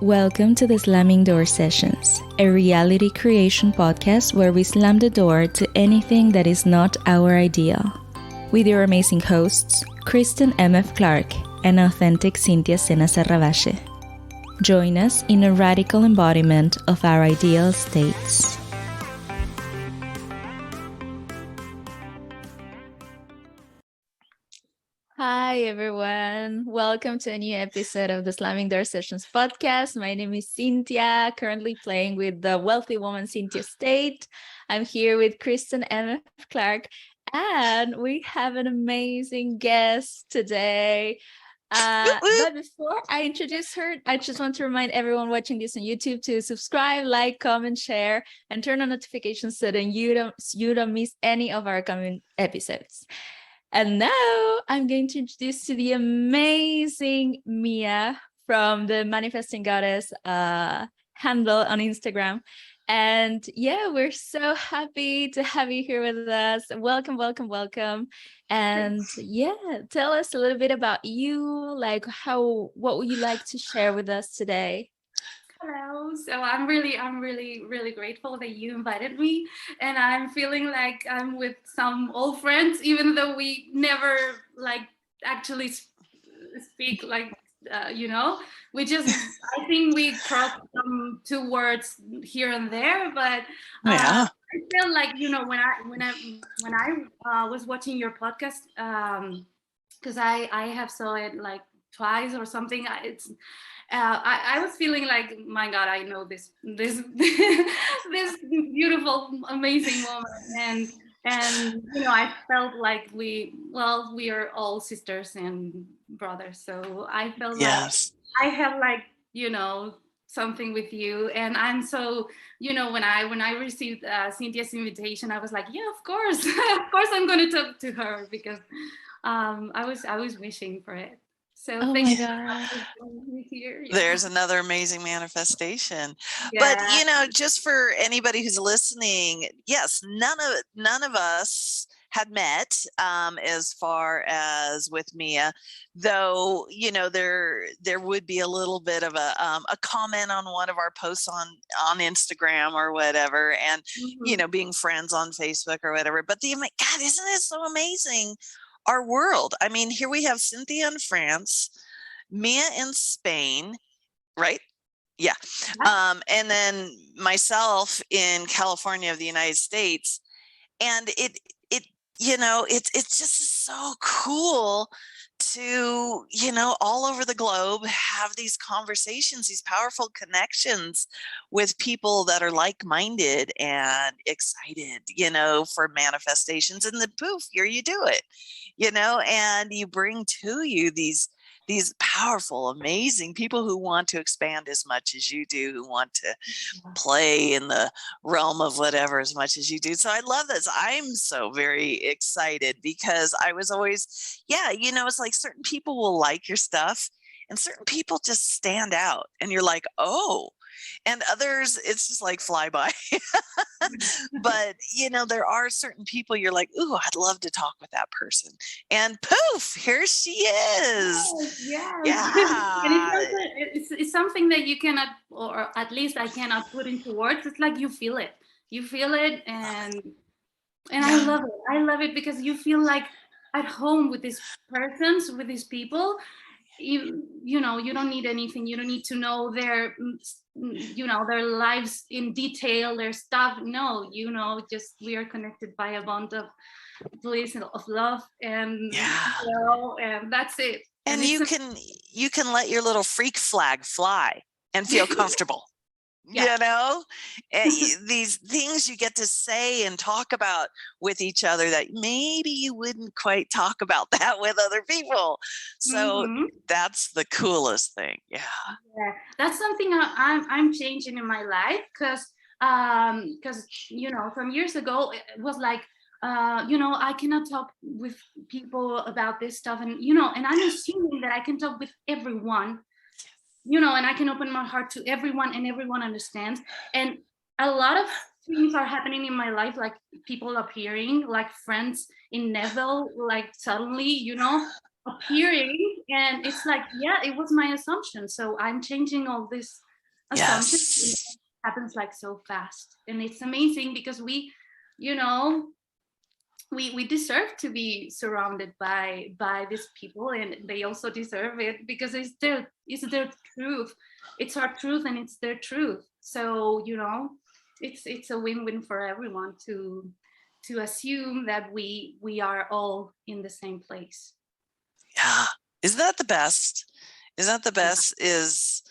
Welcome to the Slamming Door Sessions, a reality creation podcast where we slam the door to anything that is not our idea. With your amazing hosts, Kristen M.F. Clark and authentic Cintia Sena Serravache. Join us in a radical embodiment of our ideal states. Hi, everyone. Welcome to a new episode of the Slamming Door Sessions podcast. My name is Cintia, currently playing with the wealthy woman Cynthia State. I'm here with Kristen and Clark, and we have an amazing guest today. But before I introduce her, I just want to remind everyone watching this on YouTube to subscribe, like, comment, share, and turn on notifications so that you don't miss any of our coming episodes. And now I'm going to introduce to the amazing Mia from the Manifesting Goddess handle on Instagram. And yeah, we're so happy to have you here with us. Welcome, welcome, welcome. And yeah, tell us a little bit about you, like what would you like to share with us today? Hello. So I'm really grateful that you invited me, and I'm feeling like I'm with some old friends, even though we never actually speak we just I think we crossed some two words here and there, but I feel like when I was watching your podcast, because I have saw it like twice or something. I was feeling like, my God, I know this this beautiful, amazing woman, and I felt like we are all sisters and brothers. So I felt like I have something with you, and I'm so when I received Cynthia's invitation, I was like, yeah, of course, of course, I'm going to talk to her because I was wishing for it. So Oh thank my you God. for having me here. Yeah. There's another amazing manifestation. Yeah. But just for anybody who's listening, yes, none of us had met as far as with Mia, though there would be a little bit of a comment on one of our posts on Instagram or whatever, and being friends on Facebook or whatever. But God, isn't it so amazing? Our world. I mean, here we have Cynthia in France, Mia in Spain, right? Yeah. And then myself in California of the United States. And it's just so cool to, all over the globe have these conversations, these powerful connections with people that are like-minded and excited, for manifestations. And then poof, here you do it, and you bring to you these powerful, amazing people who want to expand as much as you do, who want to play in the realm of whatever as much as you do. So I love this. I'm so very excited because I was always, it's like certain people will like your stuff and certain people just stand out and you're like, oh, and others, it's just like fly by. But, there are certain people you're like, ooh, I'd love to talk with that person. And poof, here she is. Yes. Yeah. And it's something that you cannot, or at least I cannot put into words. It's like you feel it. You feel it, and I love it. I love it because you feel like at home with these persons, with these people. You don't need anything. You don't need to know their lives in detail, their stuff. No, just we are connected by a bond of bliss and of love, and and that's it. And you can let your little freak flag fly and feel comfortable. These things you get to say and talk about with each other that maybe you wouldn't quite talk about that with other people. So that's the coolest thing. Yeah, that's something I'm changing in my life because from years ago it was like I cannot talk with people about this stuff, and and I'm assuming that I can talk with everyone, and I can open my heart to everyone and everyone understands. And a lot of things are happening in my life, like people appearing, like friends in Neville, like suddenly, appearing. And it's like, yeah, it was my assumption. So I'm changing all this assumptions. It Yes. happens like so fast, and it's amazing because we, you know, we deserve to be surrounded by these people, and they also deserve it because it's their truth. It's our truth and it's their truth. So it's a win-win for everyone to assume that we are all in the same place. Yeah. Isn't that the best? Isn't that the best? Is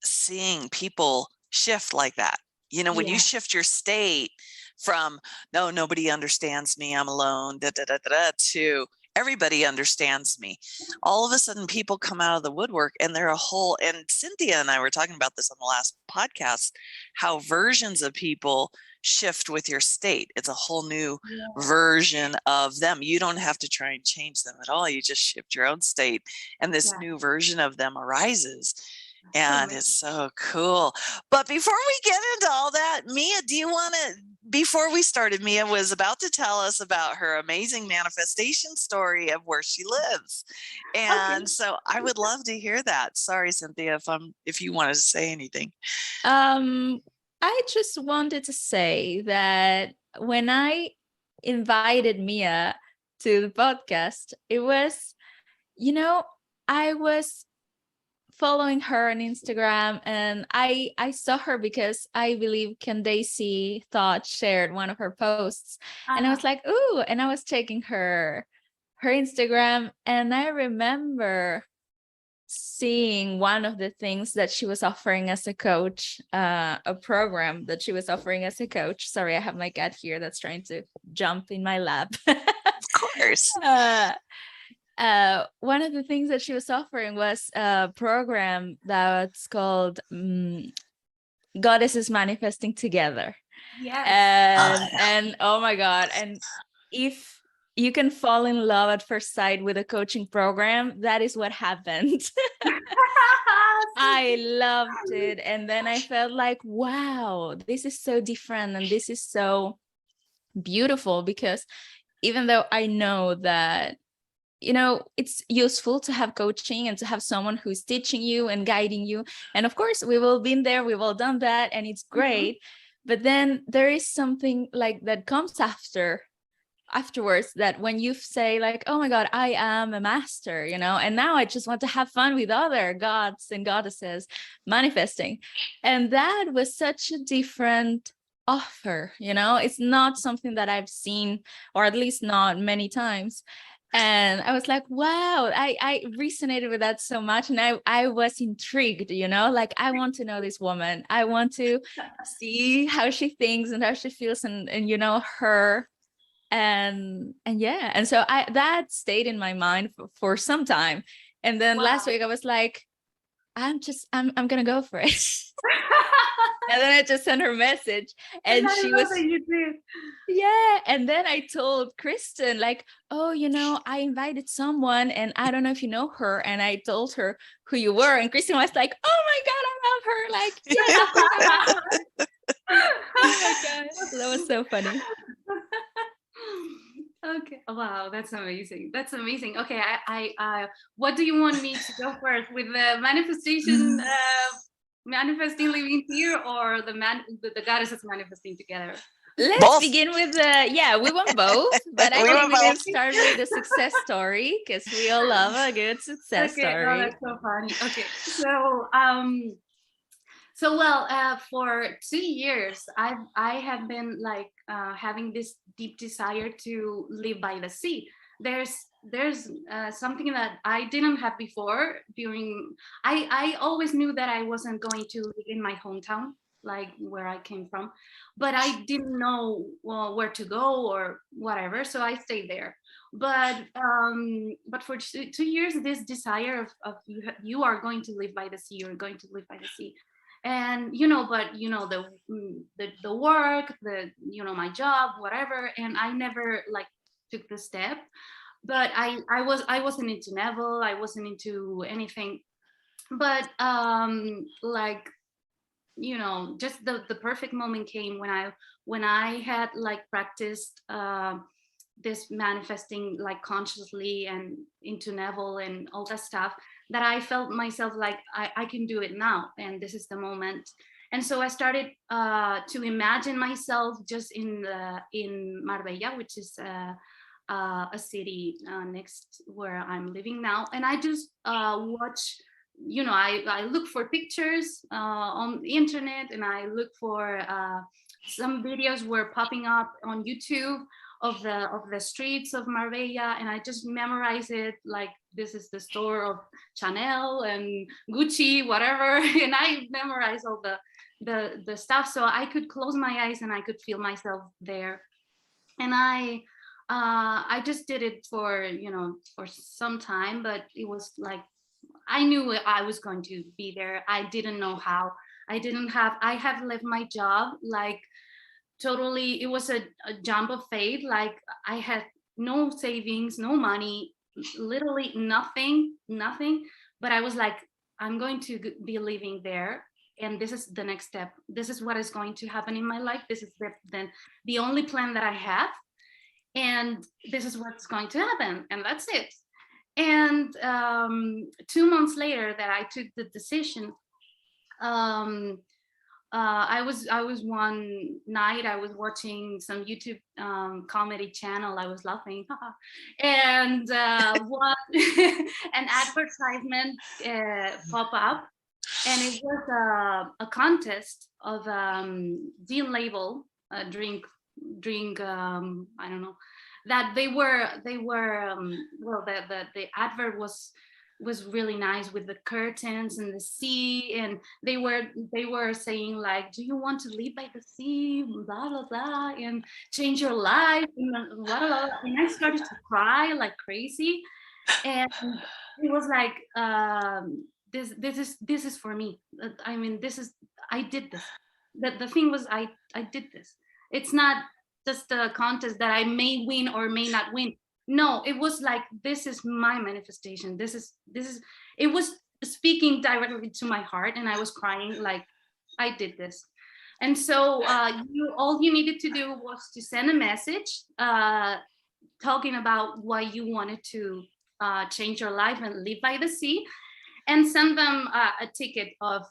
seeing people shift like that. When you Yeah, shift your state from no, nobody understands me, I'm alone, to everybody understands me. All of a sudden people come out of the woodwork and they're and Cynthia and I were talking about this on the last podcast, how versions of people shift with your state. It's a whole new version of them. You don't have to try and change them at all. You just shift your own state and this yeah. new version of them arises. So And amazing. it's so cool. But before we get into all that, Mia, do you want to, before we started, Mia was about to tell us about her amazing manifestation story of where she lives. Okay. And so I would love to hear that. Sorry, Cynthia, if you wanted to say anything. I just wanted to say that when I invited Mia to the podcast, it was, I was following her on Instagram, and I saw her because I believe Candace Thought shared one of her posts, and I was like, ooh, and I was checking her Instagram, and I remember seeing one of the things that she was offering as a coach, a program that she was offering as a coach. Sorry, I have my cat here that's trying to jump in my lap. Of course. One of the things that she was offering was a program that's called Goddesses Manifesting Together. Yes. And oh my God. And if you can fall in love at first sight with a coaching program, that is what happened. I loved it. And then I felt like, wow, this is so different. And this is so beautiful, because even though I know that, it's useful to have coaching and to have someone who's teaching you and guiding you. And of course, we've all been there, we've all done that, and it's great. But then there is something like that comes afterwards, that when you say like, oh my God, I am a master, and now I just want to have fun with other gods and goddesses manifesting. And that was such a different offer. It's not something that I've seen, or at least not many times. And I was like, wow, I resonated with that so much. And I was intrigued, like, I want to know this woman. I want to see how she thinks and how she feels, and her. And yeah. And so that stayed in my mind for some time. And then last week I was like, I'm gonna go for it. And then I just sent her a message, and she was, that you did. yeah. And then I told Kristen, like, oh, I invited someone, and I don't know if you know her. And I told her who you were, and Kristen was like, oh my God, I love her. Like, yes. Oh my God, that was so funny. Okay. Wow, that's amazing. That's amazing. Okay, I what do you want me to go first, with the manifestation, manifesting living here, or the goddesses manifesting together? Let's Both. begin with we want both, but I think we can start with the success story, because we all love a good success story. Oh, that's so funny. Okay, so well, for 2 years, I have been like having this deep desire to live by the sea. There's something that I didn't have before. I always knew that I wasn't going to live in my hometown, like where I came from, but I didn't know where to go or whatever. So I stayed there. But for 2 years, this desire of you are going to live by the sea. You're going to live by the sea. And the work, my job, whatever, and I never like took the step. But I wasn't into Neville, I wasn't into anything. But like, just the perfect moment came when I had like practiced this manifesting like consciously and into Neville and all that stuff. that I felt myself like I can do it now, and this is the moment. And so I started to imagine myself just in Marbella, which is a city next where I'm living now. And I just watch, I look for pictures on the internet, and I look for some videos were popping up on YouTube of the streets of Marbella, and I just memorize it, like this is the store of Chanel and Gucci, whatever, and I memorize all the stuff, so I could close my eyes and I could feel myself there. And I just did it for for some time, but it was like I knew I was going to be there. I didn't know how. I have left my job like totally. It was a jump of faith. Like I had no savings, no money, literally nothing. But I was like, I'm going to be living there, and this is the next step. This is what is going to happen in my life. This is the only plan that I have, and this is what's going to happen, and that's it. And 2 months later that I took the decision, I was one night I was watching some YouTube comedy channel. I was laughing, and one an advertisement pop up, and it was a contest of Dean Label drink. I don't know, that they were well, the advert was really nice with the curtains and the sea, and they were saying like, do you want to live by the sea, blah blah blah, and change your life, and blah, blah, blah. And I started to cry like crazy, and it was like this is for me. I mean, I did this. The thing was, I did this. It's not just a contest that I may win or may not win. No, it was like, this is my manifestation. This is it was speaking directly to my heart, and I was crying like, I did this. And so all you needed to do was to send a message talking about why you wanted to change your life and live by the sea, and send them a ticket of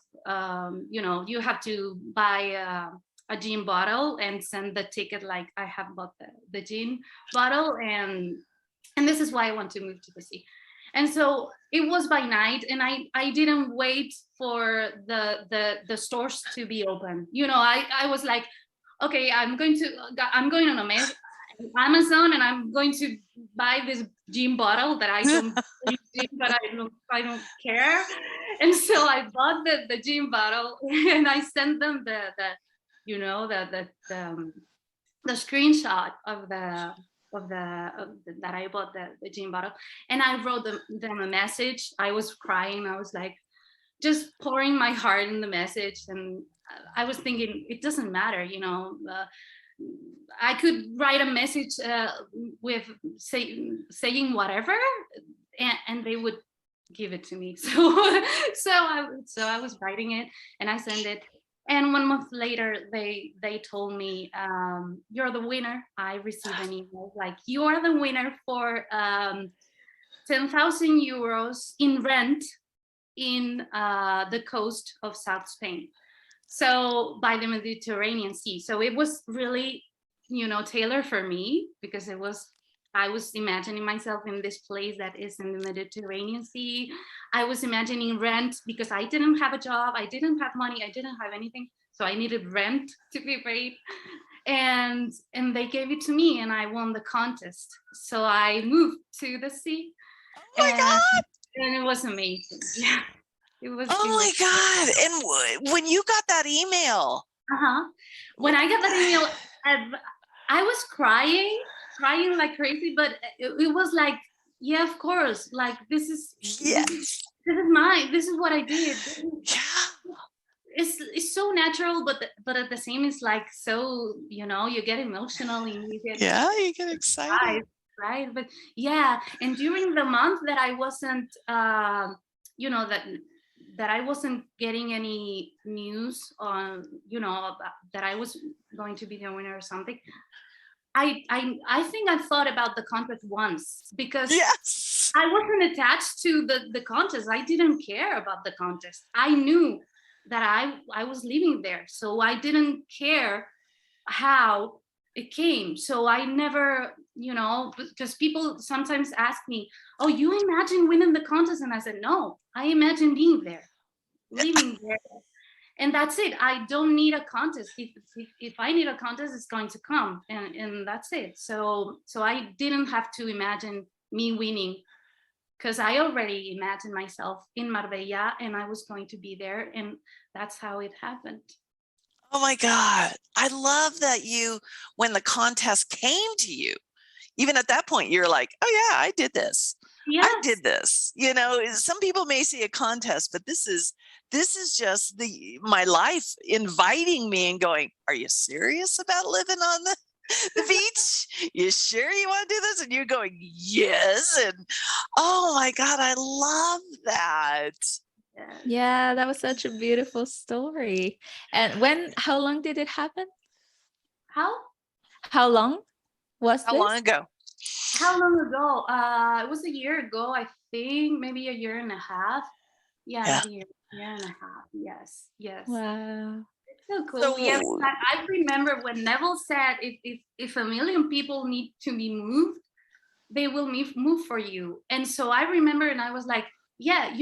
you have to buy a gin bottle and send the ticket, like, I have bought the gin bottle, and this is why I want to move to the sea. And so it was by night, and I didn't wait for the stores to be open. I was like, okay, I'm going on Amazon, and I'm going to buy this gin bottle that I don't drink, but I don't care. And so I bought the gin bottle, and I sent them the screenshot of that I bought the gin bottle, and I wrote them a message. I was crying. I was like, just pouring my heart in the message, and I was thinking, it doesn't matter, I could write a message with saying whatever, and they would give it to me. So I was writing it, and I sent it. And 1 month later, they told me, you're the winner. I received an email like, you are the winner for 10,000 euros in rent in the coast of South Spain, so by the Mediterranean Sea. So it was really, tailored for me, because I was imagining myself in this place that is in the Mediterranean Sea. I was imagining rent, because I didn't have a job, I didn't have money, I didn't have anything, so I needed rent to be paid. And they gave it to me, and I won the contest. So I moved to the sea. Oh my God! And it was amazing. Yeah, it was. Oh my God! And when you got that email, when I got that email, I was crying like crazy, but it was like, yeah, of course, like, this is what I did. It's so natural, but at the same, it's like, so you get emotional, and you get excited, right? But yeah, and during the month that I wasn't that I wasn't getting any news on that I was going to be the winner or something, I think I thought about the contract once, because I wasn't attached to the contest. I didn't care about the contest. I knew that I was living there, so I didn't care how it came. So I never, because people sometimes ask me, oh, you imagine winning the contest? And I said, no, I imagine being there, living there. And that's it. I don't need a contest. If I need a contest, it's going to come, and that's it. So I didn't have to imagine me winning, because I already imagined myself in Marbella and I was going to be there, and that's how it happened. Oh my God. I love that when the contest came to you, even at that point, you're like, oh yeah, I did this. Yes. I did this. Some people may see a contest, but this is just my life inviting me and going, are you serious about living on the beach? You sure you want to do this? And you're going, yes. And oh my God, I love that. Yeah, that was such a beautiful story. And how long did it happen? How long was How this? long ago? How long ago? It was a year ago, I think, maybe a year and a half. Yeah. Maybe a year and a half. Yes. Wow. It's so cool. Yes, I remember when Neville said, if a million people need to be moved, they will move for you. And so I remember, and I was like, yeah,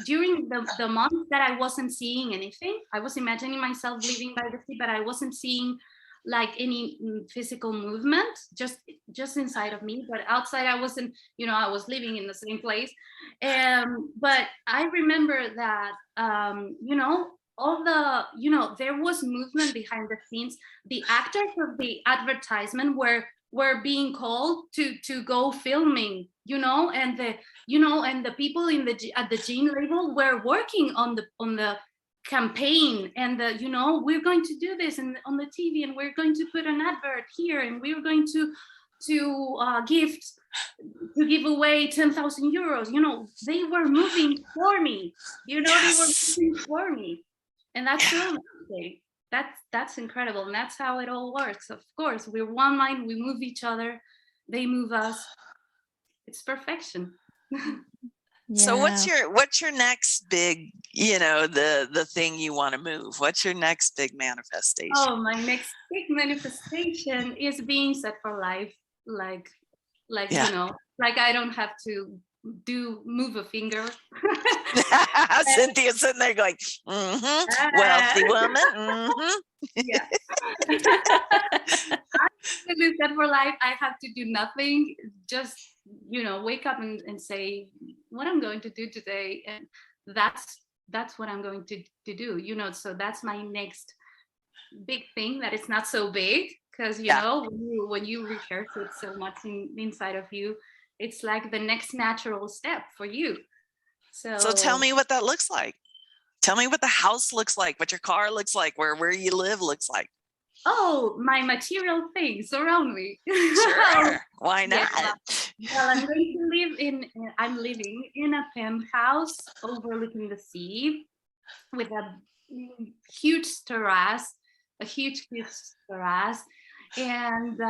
during the months that I wasn't seeing anything, I was imagining myself living by the sea, but I wasn't seeing like any physical movement, just inside of me. But outside, I wasn't, I was living in the same place. But I remember that, all the, there was movement behind the scenes. The actors of the advertisement were being called to go filming, and the people at the Gene label were working on the campaign, and we're going to do this and on the TV, and we're going to put an advert here, and we're going to give away 10,000 euros. They were moving for me. They were moving for me, and that's so amazing. That's incredible, and that's how it all works. Of course, we're one mind. We move each other. They move us. It's perfection. Yeah. So what's your next big, the thing you want to move? What's your next big manifestation? Oh, my next big manifestation is being set for life. Like I don't have to move a finger. Cynthia's sitting there going, wealthy woman. Yeah. I'm set for life. I have to do nothing. Just, wake up and say what I'm going to do today. And that's what I'm going to do, so that's my next big thing, that it's not so big, because when you rehearse it so much inside of you, it's like the next natural step for you. So tell me what that looks like. Tell me what the house looks like, what your car looks like, where you live looks like. Oh, my material things around me. Sure. Why not? Yeah. Well, I'm living in a penthouse overlooking the sea with a huge terrace, huge terrace. And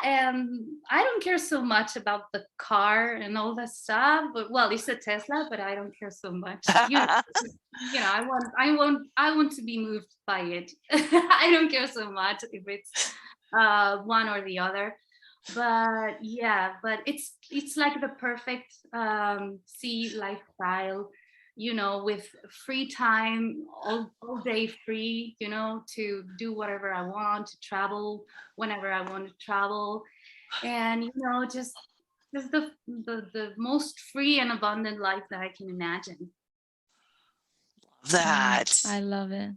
and I don't care so much about the car and all that stuff, but it's a Tesla, but I don't care so much. I want to be moved by it. I don't care so much if it's one or the other, but it's like the perfect sea lifestyle, with free time, all day free, to do whatever I want, to travel whenever I want to travel, and just the most free and abundant life that I can imagine. That I love it.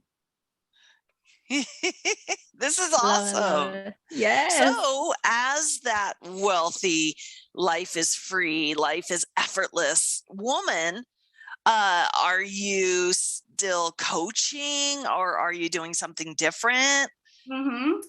This is awesome. Love it. Yes. So as that wealthy, life is free, life is effortless woman, are you still coaching, or are you doing something different? Well,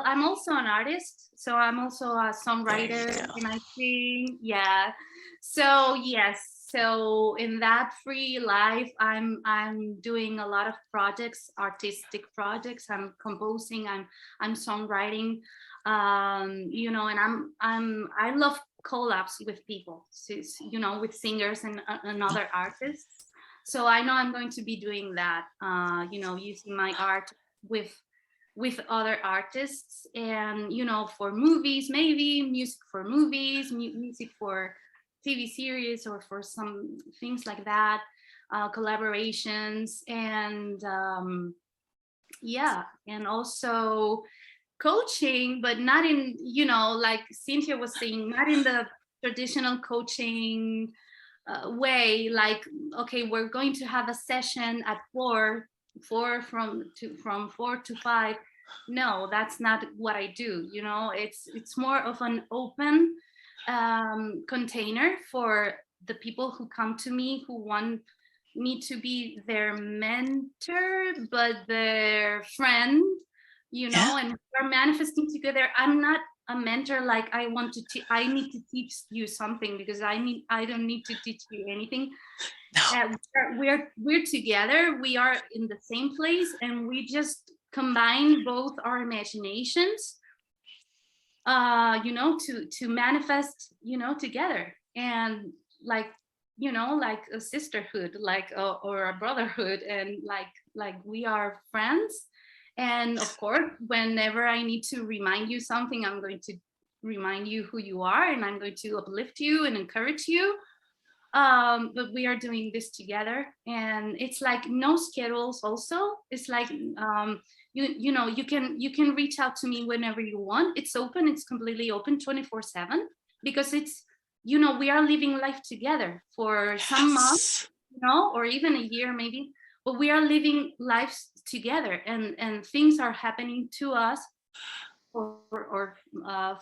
I'm also an artist, so I'm also a songwriter, and I sing. Yeah. So yes, So in that free life, I'm doing a lot of projects, artistic projects. I'm composing, I'm songwriting, you know, and I love collabs with people, so, you know, with singers and other artists. So I know I'm going to be doing that, you know, using my art with other artists, and you know, for movies, maybe music for movies, music for TV series, or for some things like that, collaborations, and yeah, and also coaching, but not in, you know, like Cynthia was saying, not in the traditional coaching way, like, okay, we're going to have a session at 4 from 4 to 5. No, that's not what I do. You know, it's more of an open container for the people who come to me, who want me to be their mentor, but their friend, you know, and we're manifesting together. I'm not a mentor, like I want to I need to teach you something, because I don't need to teach you anything. We're together, we are in the same place, and we just combine both our imaginations, you know, to manifest, you know, together, and like, you know, like a sisterhood, like or a brotherhood, and like we are friends. And of course, whenever I need to remind you something, I'm going to remind you who you are, and I'm going to uplift you and encourage you. But we are doing this together, and it's like no schedules. Also, it's like you know, you can reach out to me whenever you want. It's open, it's completely open 24/7, because it's, you know, we are living life together for some months, you know, or even a year maybe, but we are living lives together, and things are happening to us, or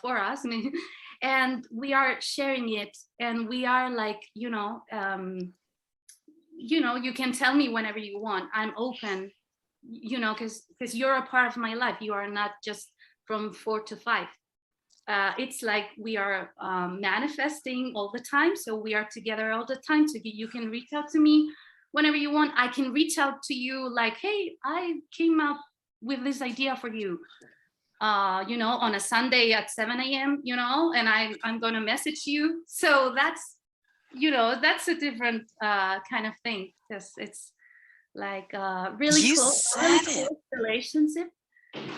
for us, I mean, and we are sharing it, and we are like, you know, you can tell me whenever you want. I'm open, you know, because you're a part of my life. You are not just from 4 to 5. It's like we are manifesting all the time, so we are together all the time. So you can reach out to me whenever you want. I can reach out to you like, hey, I came up with this idea for you, you know, on a Sunday at 7 a.m., you know, and I'm going to message you. So that's, you know, that's a different kind of thing, because it's like really close relationship,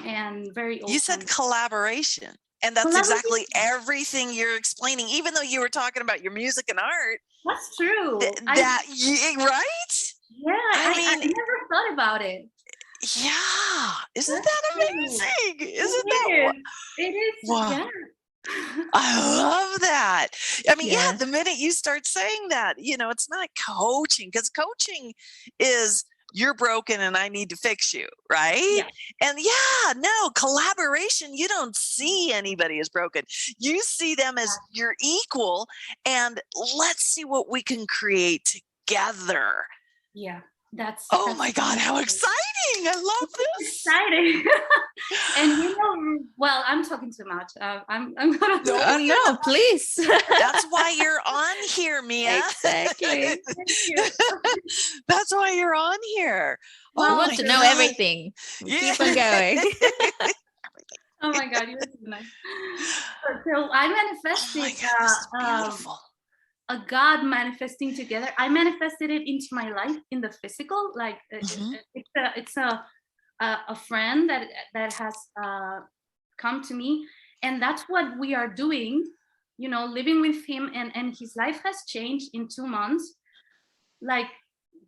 and very open. You said collaboration, and that's exactly everything you're explaining, even though you were talking about your music and art. That's true. Right? Yeah, I never thought about it. Yeah, isn't that amazing? Isn't that? It is. Wow. Yeah. I love that. I mean, yeah, the minute you start saying that, you know, it's not coaching, because coaching is you're broken and I need to fix you, right? Yeah. And no, collaboration, you don't see anybody as broken. You see them as your equal, and let's see what we can create together. Yeah. That's my God, how exciting. I love this. Exciting. And you know, well, I'm talking too much. I'm gonna no, please. That's why you're on here, Mia. Exactly. That's why you're on here. Well, we want to know everything. Keep on going. Oh my God, you're so nice. So I manifested beautiful. A God manifesting together. I manifested it into my life in the physical. Like it's a friend that has come to me, and that's what we are doing. You know, living with him, and his life has changed in 2 months. Like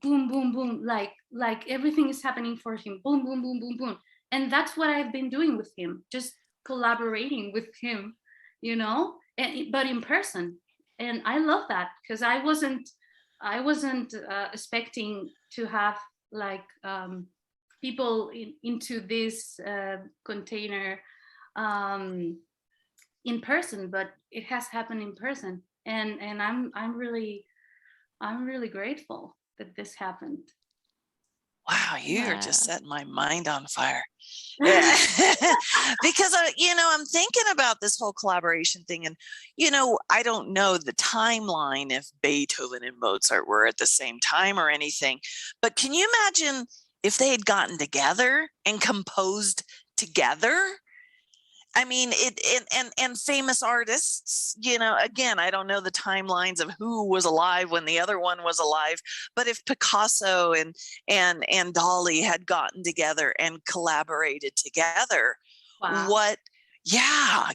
boom, boom, boom. Like everything is happening for him. Boom, boom, boom, boom, boom. And that's what I've been doing with him. Just collaborating with him. You know, but in person. And I love that, because I wasn't expecting to have like people into this container in person, but it has happened in person, and I'm really grateful that this happened. Wow. Wow, you are just Yeah. setting my mind on fire. Yeah. Because, I'm thinking about this whole collaboration thing. And, I don't know the timeline if Beethoven and Mozart were at the same time or anything. But can you imagine if they had gotten together and composed together? I mean, and famous artists, again, I don't know the timelines of who was alive when the other one was alive, but if Picasso and Dali had gotten together and collaborated together, Wow.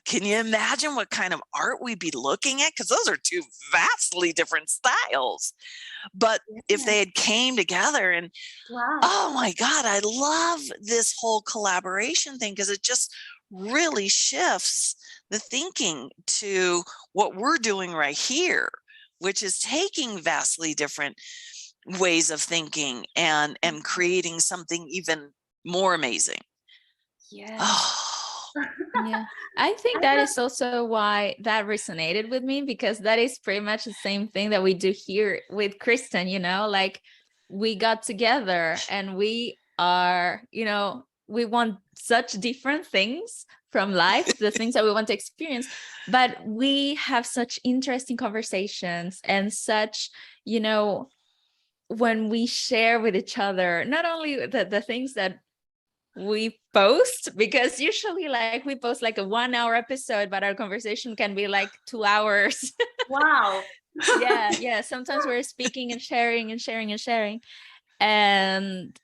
can you imagine what kind of art we'd be looking at? Because those are two vastly different styles. But if they had came together and, Wow. oh my God, I love this whole collaboration thing because it just really shifts the thinking to what we're doing right here, which is taking vastly different ways of thinking and creating something even more amazing. Yes. Oh, Yeah. I think that is also why that resonated with me, because that is pretty much the same thing that we do here with Kristen, like we got together and we are, we want such different things from life, the things that we want to experience, but we have such interesting conversations and such, when we share with each other, not only the things that we post, because usually like we post like a 1 hour episode, but our conversation can be like 2 hours. Wow. Yeah. Sometimes we're speaking and sharing and sharing and sharing. And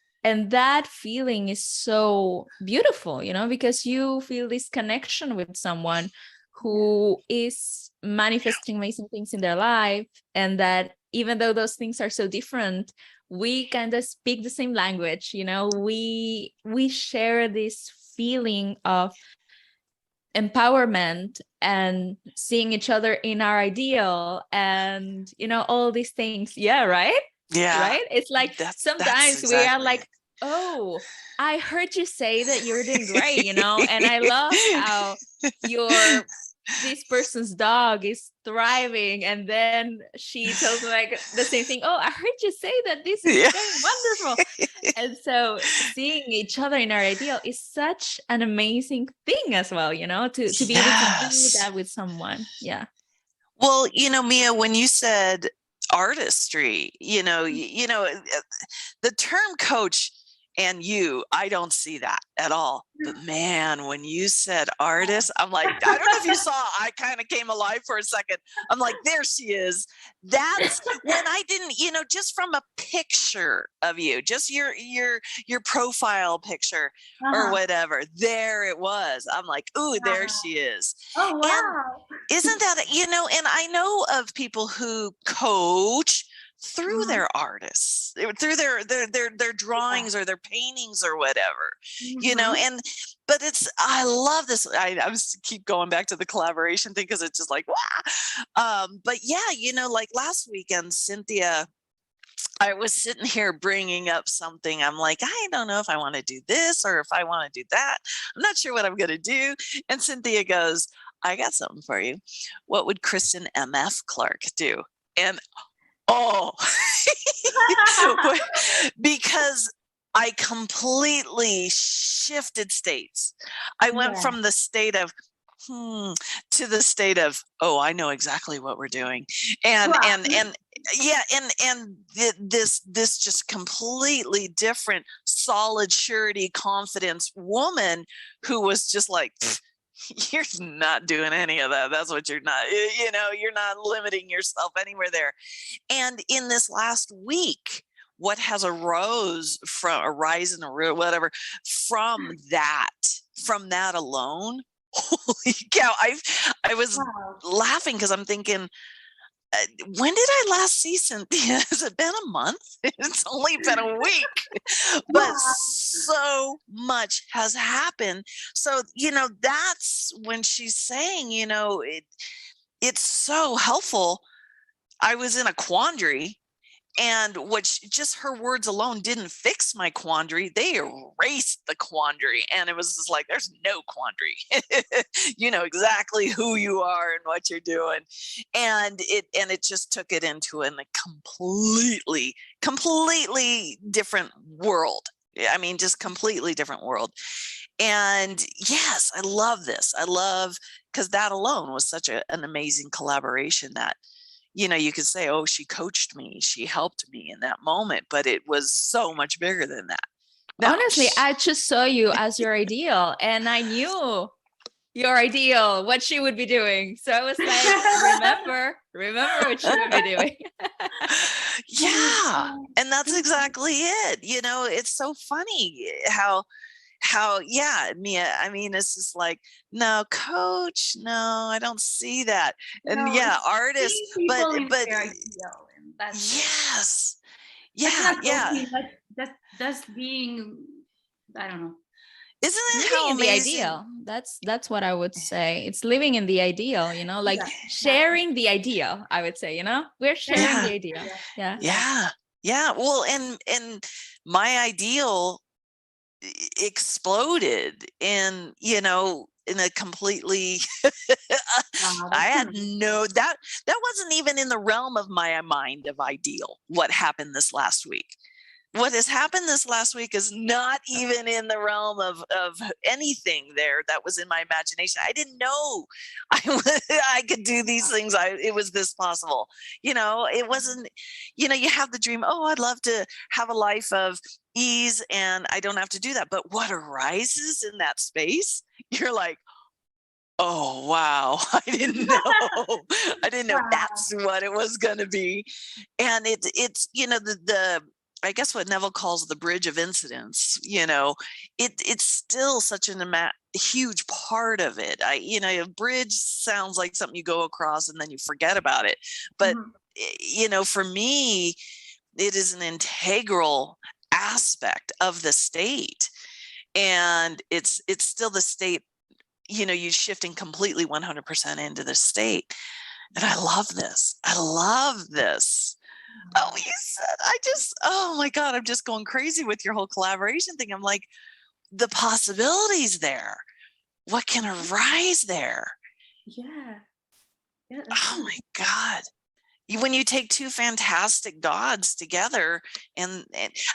that feeling is so beautiful, because you feel this connection with someone who is manifesting amazing things in their life, and that even though those things are so different, we kind of speak the same language. We share this feeling of empowerment and seeing each other in our ideal, and all these things. Yeah, right. yeah. It's like That's sometimes we are exactly like, it. oh, I heard you say that you're doing great, and I love how this person's dog is thriving, and then she tells me like the same thing. Oh, I heard you say that this is Yeah. going wonderful. And so seeing each other in our ideal is such an amazing thing as well, to be able to do Yes. that with someone. Yeah. Well, Mia, when you said artistry, the term coach and I don't see that at all. But man, when you said artist, I'm like, I don't know if you saw, I kind of came alive for a second. I'm like, there she is. That's when I didn't, just from a picture of you, just your profile picture or whatever, there it was. I'm like, ooh, there she is. Oh, wow. And isn't that, and I know of people who coach through their artists, through their drawings or their paintings or whatever, and but I love this. I was keep going back to the collaboration thing because it's just like, wow. But yeah, like last weekend, Cynthia, I was sitting here bringing up something. I'm like, I don't know if I want to do this or if I want to do that. I'm not sure what I'm going to do. And Cynthia goes, I got something for you. What would Kristen MF Clark do? And oh, because I completely shifted states. I went from the state of to the state of, oh, I know exactly what we're doing. And yeah, and this just completely different, solid, surety, confidence woman who was just like, you're not doing any of that. That's what you're not, you're not limiting yourself anywhere there. And in this last week, what has arisen or whatever from that alone, holy cow, I was laughing because I'm thinking, when did I last see Cynthia? Has it been a month? It's only been a week, but so much has happened. So, that's when she's saying, it's so helpful. I was in a quandary, and just her words alone didn't fix my quandary. They erased the quandary. And it was just like, there's no quandary. You know exactly who you are and what you're doing. And it just took it into a completely different world. I mean, just completely different world. And yes, I love this. I love, because that alone was such an amazing collaboration that, you know, you could say, oh, she coached me, she helped me in that moment, but it was so much bigger than that. Now, Honestly, I just saw you as your ideal, and I knew your ideal, what she would be doing. So I was like, remember what she would be doing. yeah. And that's exactly it. You know, it's so funny how, yeah, Mia, I mean, it's just like, no, coach, no, I don't see that. And No, yeah, it's artist, seeing but people in their ideal, and yes. that's Yeah, not yeah. coaching. That's being, I don't know. Isn't it Living how in the amazing? ideal. That's what I would say. It's living in the ideal, you know, like Yeah, sharing the ideal, I would say, you know, we're sharing Yeah. the ideal. Yeah. Yeah. Yeah. Well, and my ideal exploded in, you know, in a completely wow, I that's had amazing. no that wasn't even in the realm of my mind of ideal, what happened this last week. What has happened this last week is not even in the realm of anything there that was in my imagination. I didn't know I could do these things. It was this possible. You know, it wasn't, you know, you have the dream, oh, I'd love to have a life of ease and I don't have to do that. But what arises in that space, you're like, oh, wow, I didn't know. I didn't know Wow. that's what it was going to be. And it's, you know, the I guess what Neville calls the bridge of incidents, you know, it's still such a huge part of it. You know, a bridge sounds like something you go across and then you forget about it. But, you know, for me, it is an integral aspect of the state. And it's still the state, you know, you're shifting completely 100% into the state. And I love this. I love this. Oh, you said, oh my God, I'm just going crazy with your whole collaboration thing. I'm like, the possibilities there. What can arise there? Yeah. Oh my God. When you take two fantastic gods together and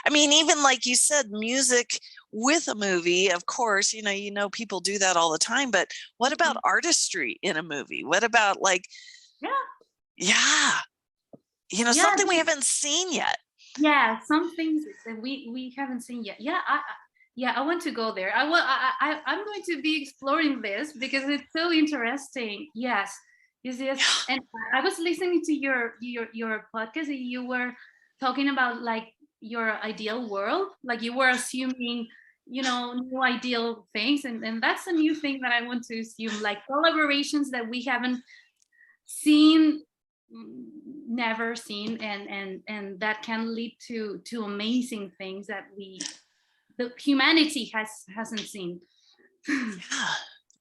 I mean, even like you said, music with a movie, of course, you know, people do that all the time, but what about artistry in a movie? What about like, yeah, you know, something we haven't seen yet. Yeah, some things that we haven't seen yet. Yeah, I want to go there. I'm going to be exploring this because it's so interesting. Yes. And I was listening to your podcast and you were talking about like your ideal world, like you were assuming, you know, new ideal things, and that's a new thing that I want to assume, like collaborations that we haven't seen, never seen, and that can lead to amazing things that the humanity hasn't seen. Yeah.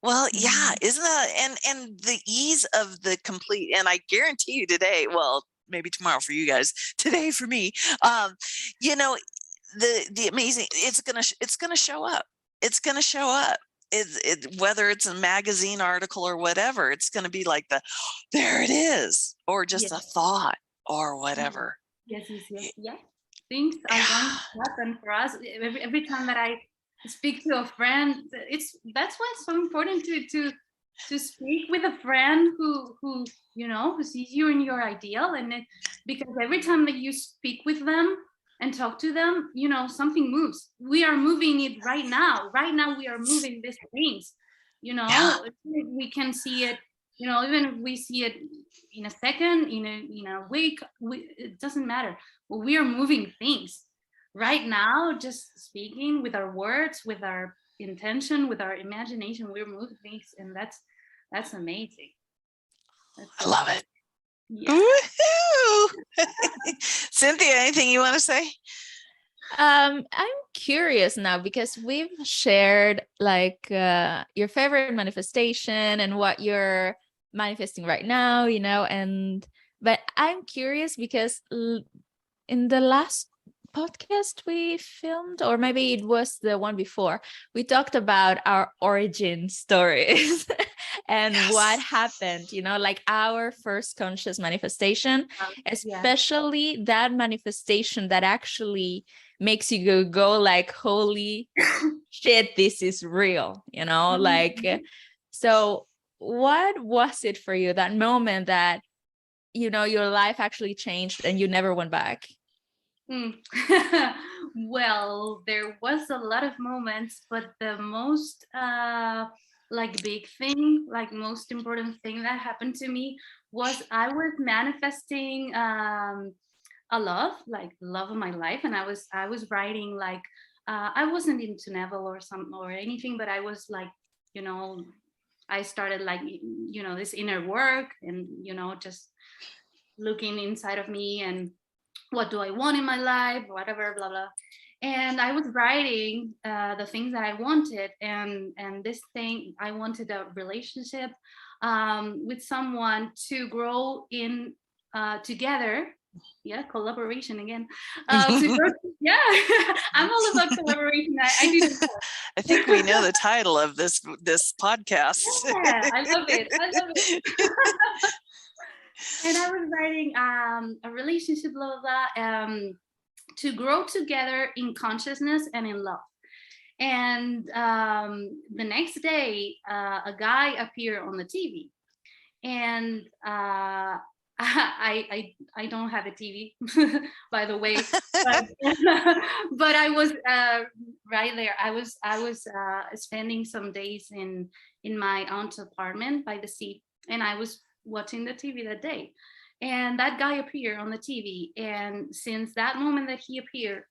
Well, yeah, isn't that and the ease of the complete, and I guarantee you today, well, maybe tomorrow for you guys, today for me, you know, the amazing, it's gonna show up. It's gonna show up. Whether it's a magazine article or whatever, it's gonna be like there it is, or just a thought or whatever. Yes. Things are going to happen for us every time that I speak to a friend. That's why it's so important to speak with a friend who you know, who sees you in your ideal, and because every time that you speak with them and talk to them, you know, something moves. We are moving it right now. Right now we are moving these things. You know, we can see it. You know, even if we see it in a second, in a week, it doesn't matter. Well, we are moving things right now, just speaking with our words, with our intention, with our imagination. We're moving things, and that's amazing. I love it. Yeah. Cynthia, anything you want to say? I'm curious now because we've shared like your favorite manifestation and what you're manifesting right now, you know, but I'm curious because in the last podcast we filmed, or maybe it was the one before, we talked about our origin stories. and what happened, like our first conscious manifestation, especially that manifestation that actually makes you go like, holy shit, this is real, like, so what was it for you, that moment that, your life actually changed and you never went back? Well, there was a lot of moments, but the most like big thing, like most important thing that happened to me was I was manifesting a love, like the love of my life, and I was writing like I wasn't into Neville or something or anything, but I was like, I started like this inner work and just looking inside of me and what do I want in my life, whatever, blah blah. And I was writing the things that I wanted, and this thing I wanted a relationship with someone to grow in together. Yeah, collaboration again. To grow, yeah, I'm all about collaboration. I do. I think we know the title of this podcast. Yeah, I love it. I love it. And I was writing a relationship, blah blah blah, to grow together in consciousness and in love. And the next day, a guy appeared on the TV, and I don't have a TV, by the way, but I was right there. I was spending some days in my aunt's apartment by the sea, and I was watching the TV that day, and that guy appeared on the TV. And since that moment that he appeared,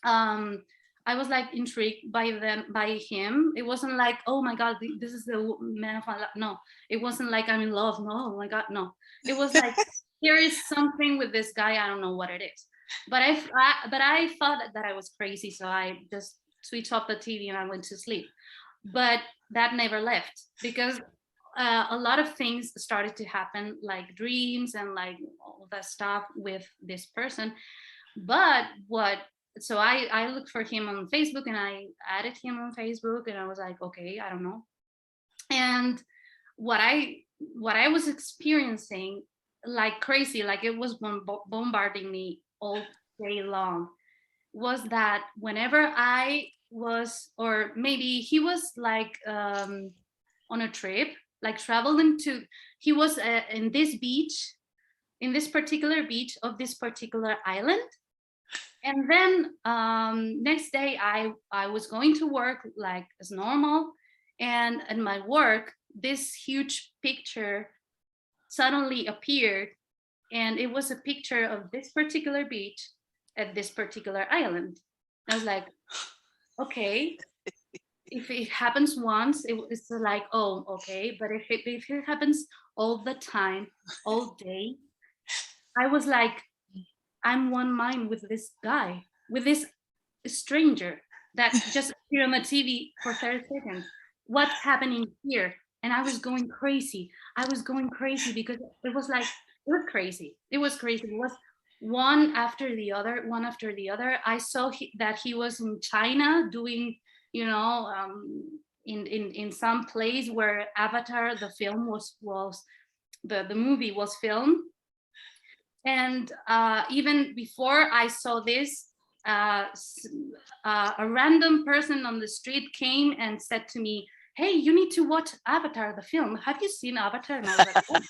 I was like intrigued by him. It wasn't like, oh my God, this is the man of my life. No, it wasn't like I'm in love. No, oh my God, no. It was like there is something with this guy. I don't know what it is, but I thought that I was crazy, so I just switched off the TV and I went to sleep. But that never left, because a lot of things started to happen, like dreams and like all that stuff with this person. But so I looked for him on Facebook and I added him on Facebook, and I was like, okay, I don't know. And what I was experiencing like crazy, like it was bombarding me all day long, was that whenever I was, or maybe he was like on a trip, like traveling to, he was in this beach, in this particular beach of this particular island. And then next day I was going to work like as normal, and at my work this huge picture suddenly appeared, and it was a picture of this particular beach at this particular island. I was like, okay, if it happens once, it's like, oh, okay. But if it happens all the time, all day, I was like, I'm one mind with this guy, with this stranger that just appeared on the TV for 30 seconds. What's happening here? And I was going crazy. I was going crazy because it was like, it was crazy. It was crazy. It was one after the other, one after the other. I saw that he was in China doing, in some place where Avatar, the film was the movie was filmed. And even before I saw this, a random person on the street came and said to me, hey, you need to watch Avatar, the film. Have you seen Avatar? And I was like, oh,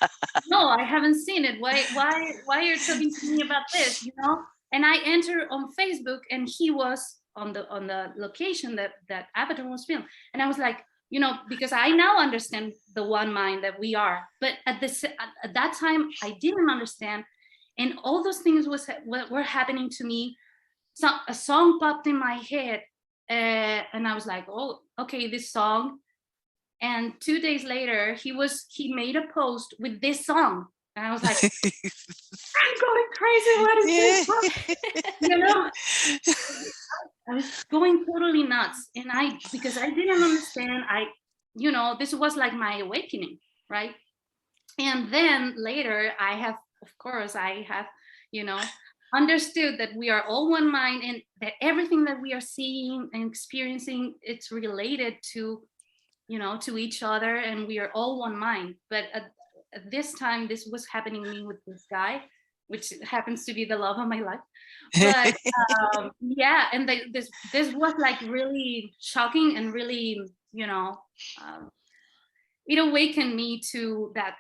no, I haven't seen it. Why are you talking to me about this? And I entered on Facebook, and he was on the location that Avatar was filmed. And I was like, because I now understand the one mind that we are. But at that time, I didn't understand. And all those things were happening to me. So a song popped in my head, and I was like, oh, okay, this song. And 2 days later, he made a post with this song. And I was like, I'm going crazy. What is this? I was going totally nuts. And because I didn't understand, this was like my awakening, right? And then later I have understood that we are all one mind, and that everything that we are seeing and experiencing, it's related to to each other, and we are all one mind. But at this time, this was happening to me with this guy, which happens to be the love of my life. But yeah, and this was like really shocking, and really, it awakened me to that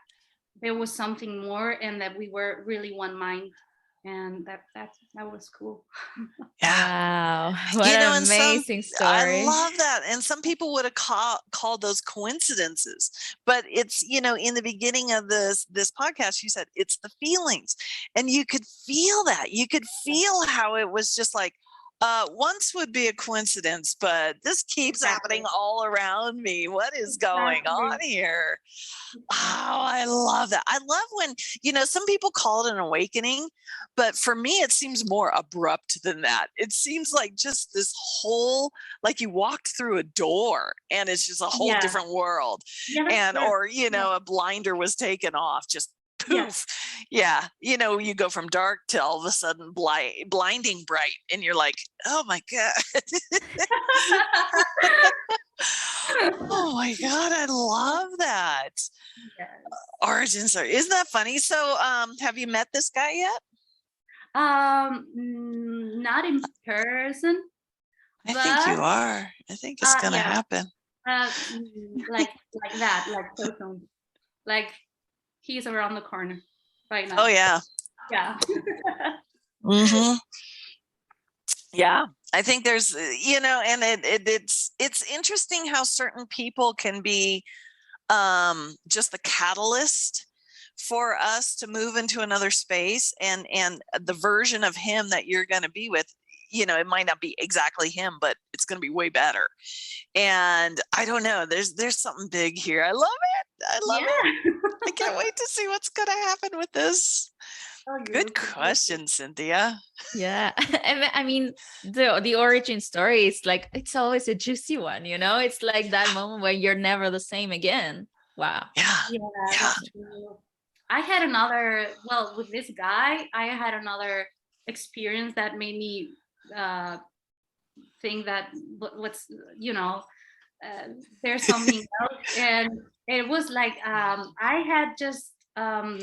there was something more, and that we were really one mind, and that was cool. Wow, what an and amazing I story. love that. And some people would have called those coincidences, but it's, in the beginning of this podcast, you said it's the feelings, and you could feel that. You could feel how it was just like, once would be a coincidence, but this keeps happening all around me. What is going on here? Oh, I love that. I love when, some people call it an awakening, but for me, it seems more abrupt than that. It seems like just this whole, like you walked through a door and it's just a whole different world. Or, a blinder was taken off, just poof. Yeah. You go from dark to all of a sudden blinding bright, and you're like, oh my God. Oh my God, I love that. Yes. Origin story. Isn't that funny? So have you met this guy yet? Not in person. I think you are. I think it's gonna happen. Like that, like so soon. Like he's around the corner right now. Oh yeah. Yeah. Mm-hmm. Yeah, I think there's, and it's interesting how certain people can be just the catalyst for us to move into another space, and the version of him that you're going to be with, it might not be exactly him, but it's going to be way better. And I don't know, there's something big here. I love it. I can't wait to see what's going to happen with this. Good question, Cynthia. Yeah. I mean, the origin story is like, it's always a juicy one, it's like that moment where you're never the same again. Wow. Yeah. I had another, with this guy, I had another experience that made me think that there's something else. And it was like, I had just I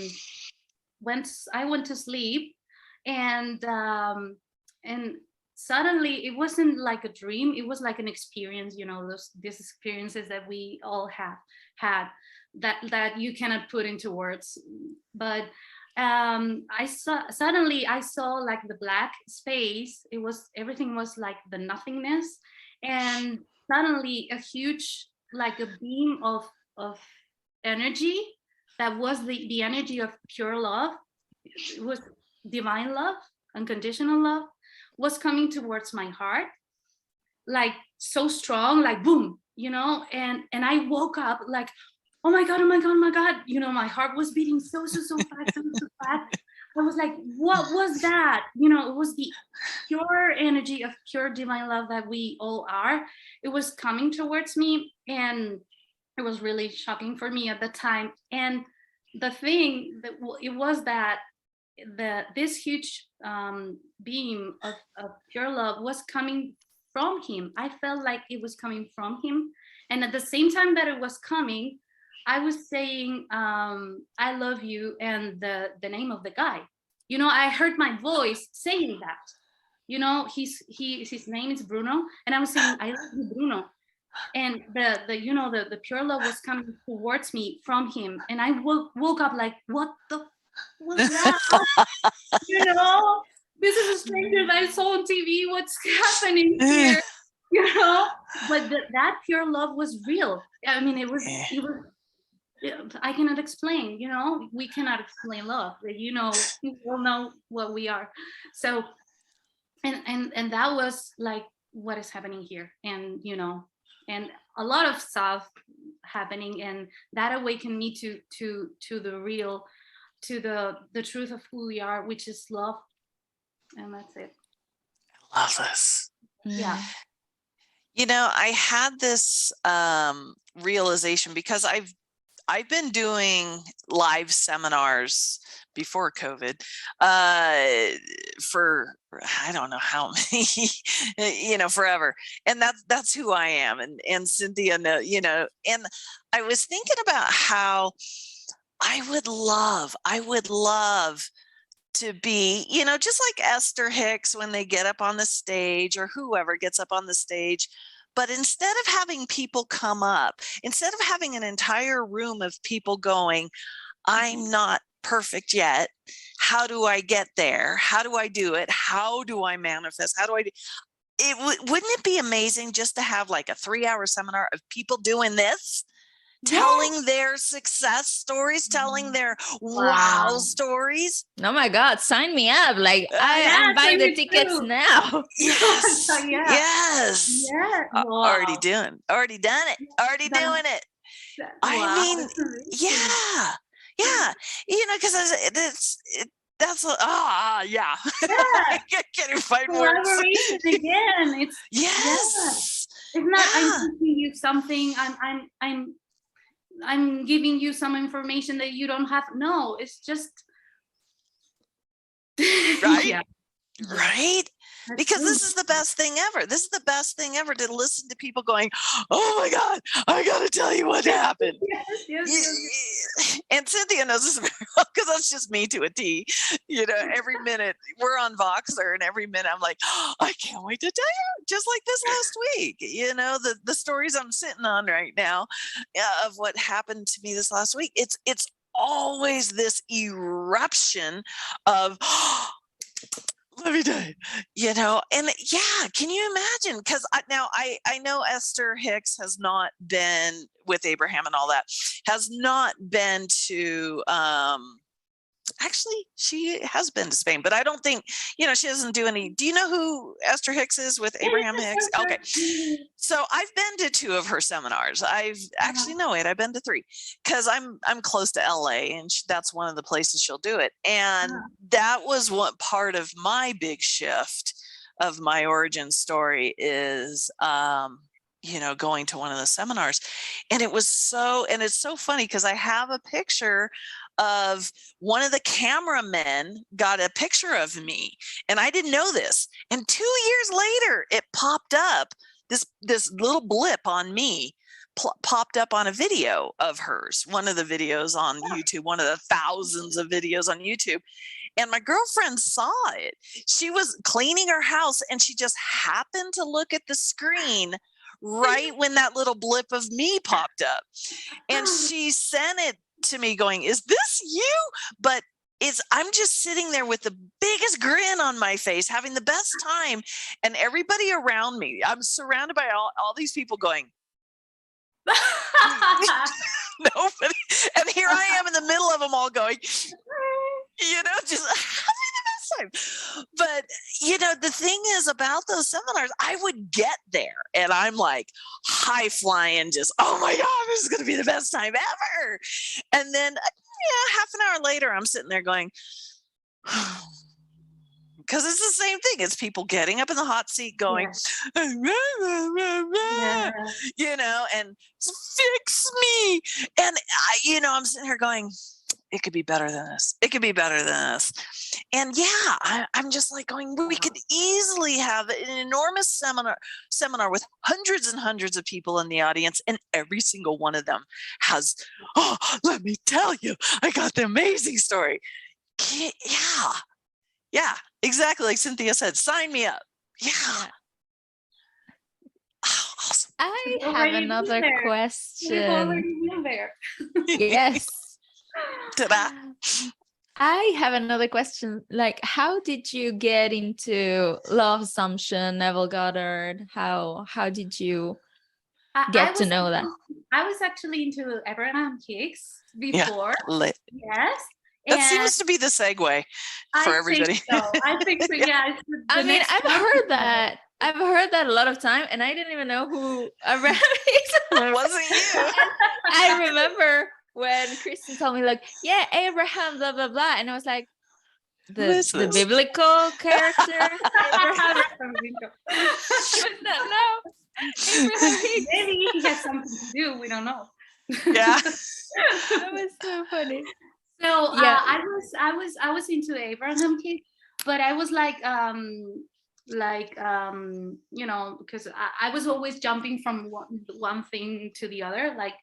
went to sleep, and suddenly it wasn't like a dream, it was like an experience, these experiences that we all have had that you cannot put into words. But I saw like the black space. Everything was like the nothingness, and suddenly a huge, like a beam of energy that was the energy of pure love. It was divine love, unconditional love, was coming towards my heart, like so strong, like boom, and I woke up like, oh my God, oh my God, oh my God, my heart was beating so fast, so fast. I was like, what was that? It was the pure energy of pure divine love that we all are. It was coming towards me, and it was really shocking for me at the time. And the thing that it was that this huge beam of pure love was coming from him. I felt like it was coming from him, and at the same time that it was coming, I was saying, I love you, and the name of the guy. I heard my voice saying that. His name is Bruno, and I was saying, I love you, Bruno. And the pure love was coming towards me from him, and I woke up like, what the was that? This is a stranger that I saw on TV. What's happening here? But that pure love was real. I mean, it was. I cannot explain. We cannot explain love. We all know what we are. So, and that was like what is happening here, and and a lot of stuff happening, and that awakened me to the real, to the truth of who we are, which is love. And that's it. I love this. Yeah. I had this realization, because I've been doing live seminars before COVID for I don't know how many, forever. And that's who I am. And Cynthia, and I was thinking about how I would love to be, just like Esther Hicks when they get up on the stage, or whoever gets up on the stage. But instead of having people come up, instead of having an entire room of people going, I'm not perfect yet. How do I get there? How do I do it? How do I manifest? How do I do it? Wouldn't it be amazing just to have like a 3-hour seminar of people doing this? Telling their success stories, telling their wow stories. Oh my God, sign me up. Like I'm buying the tickets now. Yes. Yes. Wow. Already done it. I mean, yeah. Because that's yeah. I can't even find words. Collaboration again. It's yes. It's not. I'm teaching you something. I'm giving you some information that you don't have. No, it's just right. Right. Because this is the best thing ever. This is the best thing ever, to listen to people going, oh my God, I got to tell you what happened. Yes. And Cynthia knows this very well, because that's just me to a T. Every minute we're on Voxer, and every minute I'm like, oh, I can't wait to tell you, just like this last week, the stories I'm sitting on right now of what happened to me this last week. It's always this eruption of, let me tell you, and can you imagine? Because I know Esther Hicks has not been with Abraham and all that, has not been to, actually she has been to Spain, but I don't think, she doesn't do any. Do you know who Esther Hicks is with Abraham Hicks? Okay. So I've been to 2 of her seminars. I've actually, I've been to 3, because I'm close to LA, and that's one of the places she'll do it. And that was what part of my big shift of my origin story is, going to one of the seminars. And it's so funny, because I have a picture of one of the cameramen got a picture of me, and I didn't know this. And 2 years later, it popped up, this little blip on me popped up on a video of hers, one of the videos on YouTube, one of the thousands of videos on YouTube. And my girlfriend saw it. She was cleaning her house, and she just happened to look at the screen right when that little blip of me popped up. And she sent it to me going, is this you? But I'm just sitting there with the biggest grin on my face, having the best time. And everybody around me, I'm surrounded by all these people going, nobody. And here I am in the middle of them all going, just having the best time. But, the thing is about those seminars, I would get there and I'm like high flying, just, oh my God, this is going to be the best time ever. And then, half an hour later, I'm sitting there going, because it's the same thing. It's people getting up in the hot seat going, and fix me. And I'm sitting here going, it could be better than this. It could be better than this. And I'm just like going, we could easily have an enormous seminar with hundreds and hundreds of people in the audience. And every single one of them has, let me tell you, I got the amazing story. Yeah, exactly. Like Cynthia said, sign me up. Yeah. Awesome. I have another question. We've already been there. Yes. Ta-da. I have another question. Like, how did you get into law of assumption, Neville Goddard? How did you get to know that? I was actually into Abraham Hicks before. Yes. That seems to be the segue for everybody. I think so. Yeah. I mean, I've heard that. I've heard that a lot of time, and I didn't even know who Abraham Hicks was. Wasn't you? I remember when Kristen told me, like, yeah, Abraham, blah, blah, blah. And I was like, the biblical character? Abraham. No. Maybe he has something to do. We don't know. Yeah. That was so funny. So Yeah. I was into Abraham Hicks, but I was like you know, because I was always jumping from one thing to the other, like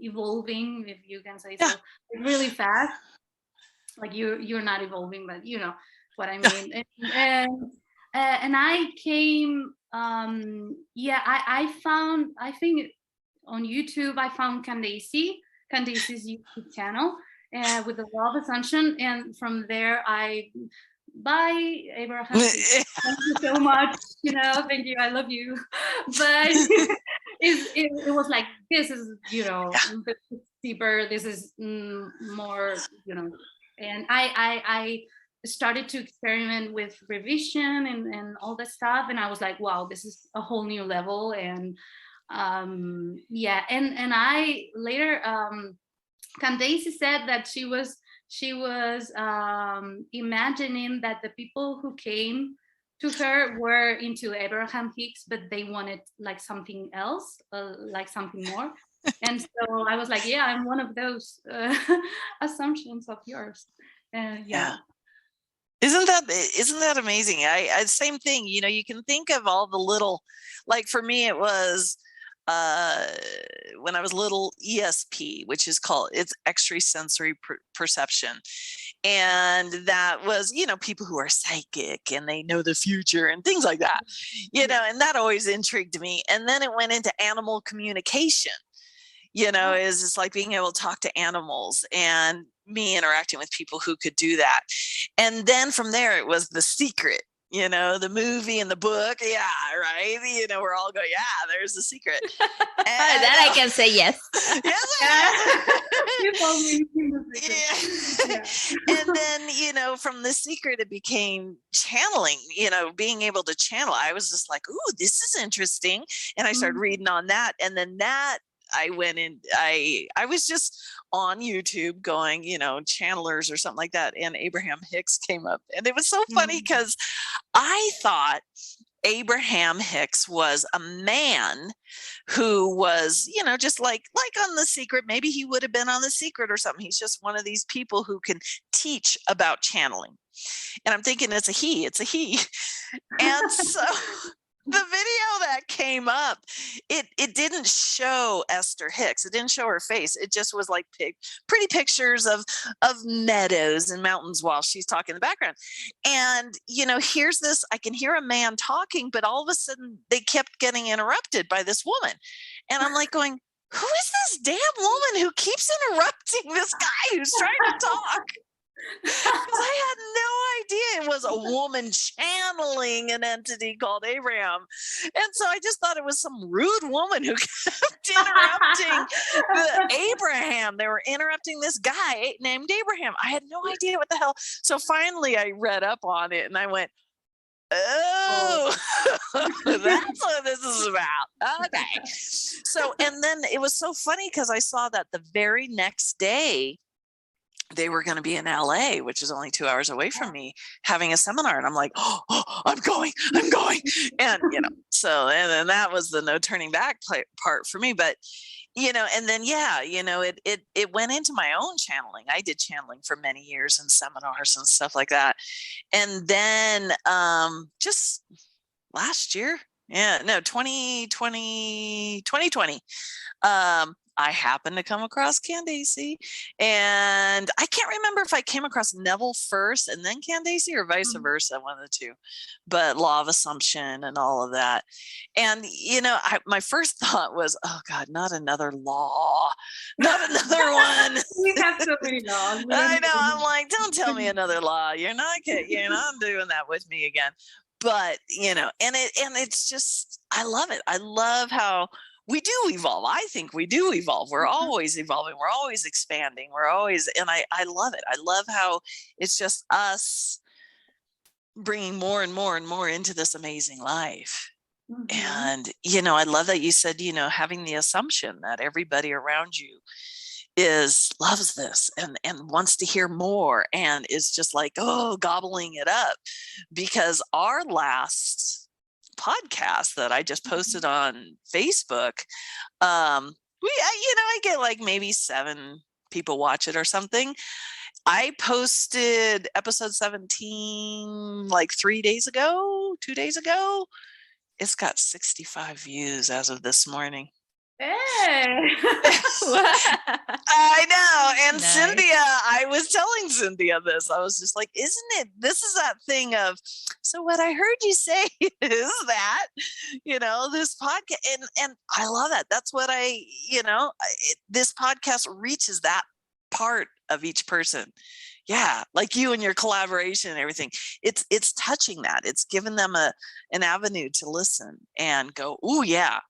evolving, if you can say so, really fast. Like you're not evolving, but you know what I mean. And I came yeah, I found, I think on YouTube I found Candace's YouTube channel with the Law of Assumption, and from there I bye Abraham. Thank you so much. You know, thank you. I love you. But it was like, this is, you know, this is deeper. This is more, you know. And I started to experiment with revision and all that stuff, and I was like, wow, this is a whole new level. And yeah, and I later Candace said that she was imagining that the people who came to her were into Abraham Hicks, but they wanted like something else, like something more. And so I was like, yeah, I'm one of those assumptions of yours. Yeah. Isn't that amazing? I same thing, you know, you can think of all the little, like for me it was when I was little, ESP, which is called, it's extrasensory perception. And that was, you know, people who are psychic and they know the future and things like that, you know, and that always intrigued me. And then it went into animal communication, you know, is it's like being able to talk to animals, and me interacting with people who could do that. And then from there, it was The Secret, you know, the movie and the book. Yeah, right. You know, we're all going, yeah, there's The Secret. And, that I can say yes. Yes. You told me. Yeah. And then, you know, from The Secret, it became channeling, you know, being able to channel. I was just like, ooh, this is interesting. And I started reading on that. And then that, I went in, I was just on YouTube going, you know, channelers or something like that. And Abraham Hicks came up. And it was so funny because I thought Abraham Hicks was a man who was, you know, just like on The Secret. Maybe he would have been on The Secret or something. He's just one of these people who can teach about channeling. And I'm thinking it's a he. And so the video that came up, it didn't show Esther Hicks. It didn't show her face. It just was like pretty pictures of meadows and mountains while she's talking in the background. And, you know, here's this, I can hear a man talking, but all of a sudden they kept getting interrupted by this woman. And I'm like going, who is this damn woman who keeps interrupting this guy who's trying to talk? Because I had no idea it was a woman channeling an entity called Abraham. And so I just thought it was some rude woman who kept interrupting Abraham. They were interrupting this guy named Abraham. I had no idea what the hell. So finally I read up on it and I went, oh, that's what this is about. Okay. So, and then it was so funny because I saw that the very next day, they were going to be in LA, which is only 2 hours away from me, having a seminar. And I'm like, oh, I'm going. And, you know, so, and then that was the no turning back part for me. But, you know, and then, yeah, you know, it went into my own channeling. I did channeling for many years and seminars and stuff like that. And then just last year, 2020, I happened to come across Candace, and I can't remember if I came across Neville first and then Candace or vice versa, one of the two, but Law of Assumption and all of that. And, you know, my first thought was, oh God, not another law, not another one. We have so many laws. I know. I'm like, don't tell me another law. You're not doing that with me again. But, you know, and it's just, I love it. I love how we do evolve. I think we do evolve. We're always evolving. We're always expanding. And I love it. I love how it's just us bringing more and more and more into this amazing life. And, you know, I love that you said, you know, having the assumption that everybody around you loves this and wants to hear more and is just like, oh, gobbling it up. Because our last podcast that I just posted on Facebook, I get like maybe 7 people watch it or something. I posted episode 17 like 2 days ago. It's got 65 views as of this morning. Hey. I know. And Nice. Cynthia, I was telling Cynthia this. I was just like, this is that thing of, so what I heard you say is that, this podcast, and I love that. That's what this podcast reaches that part of each person. Yeah, like you and your collaboration and everything. It's touching that. It's given them an avenue to listen and go, "Ooh, yeah."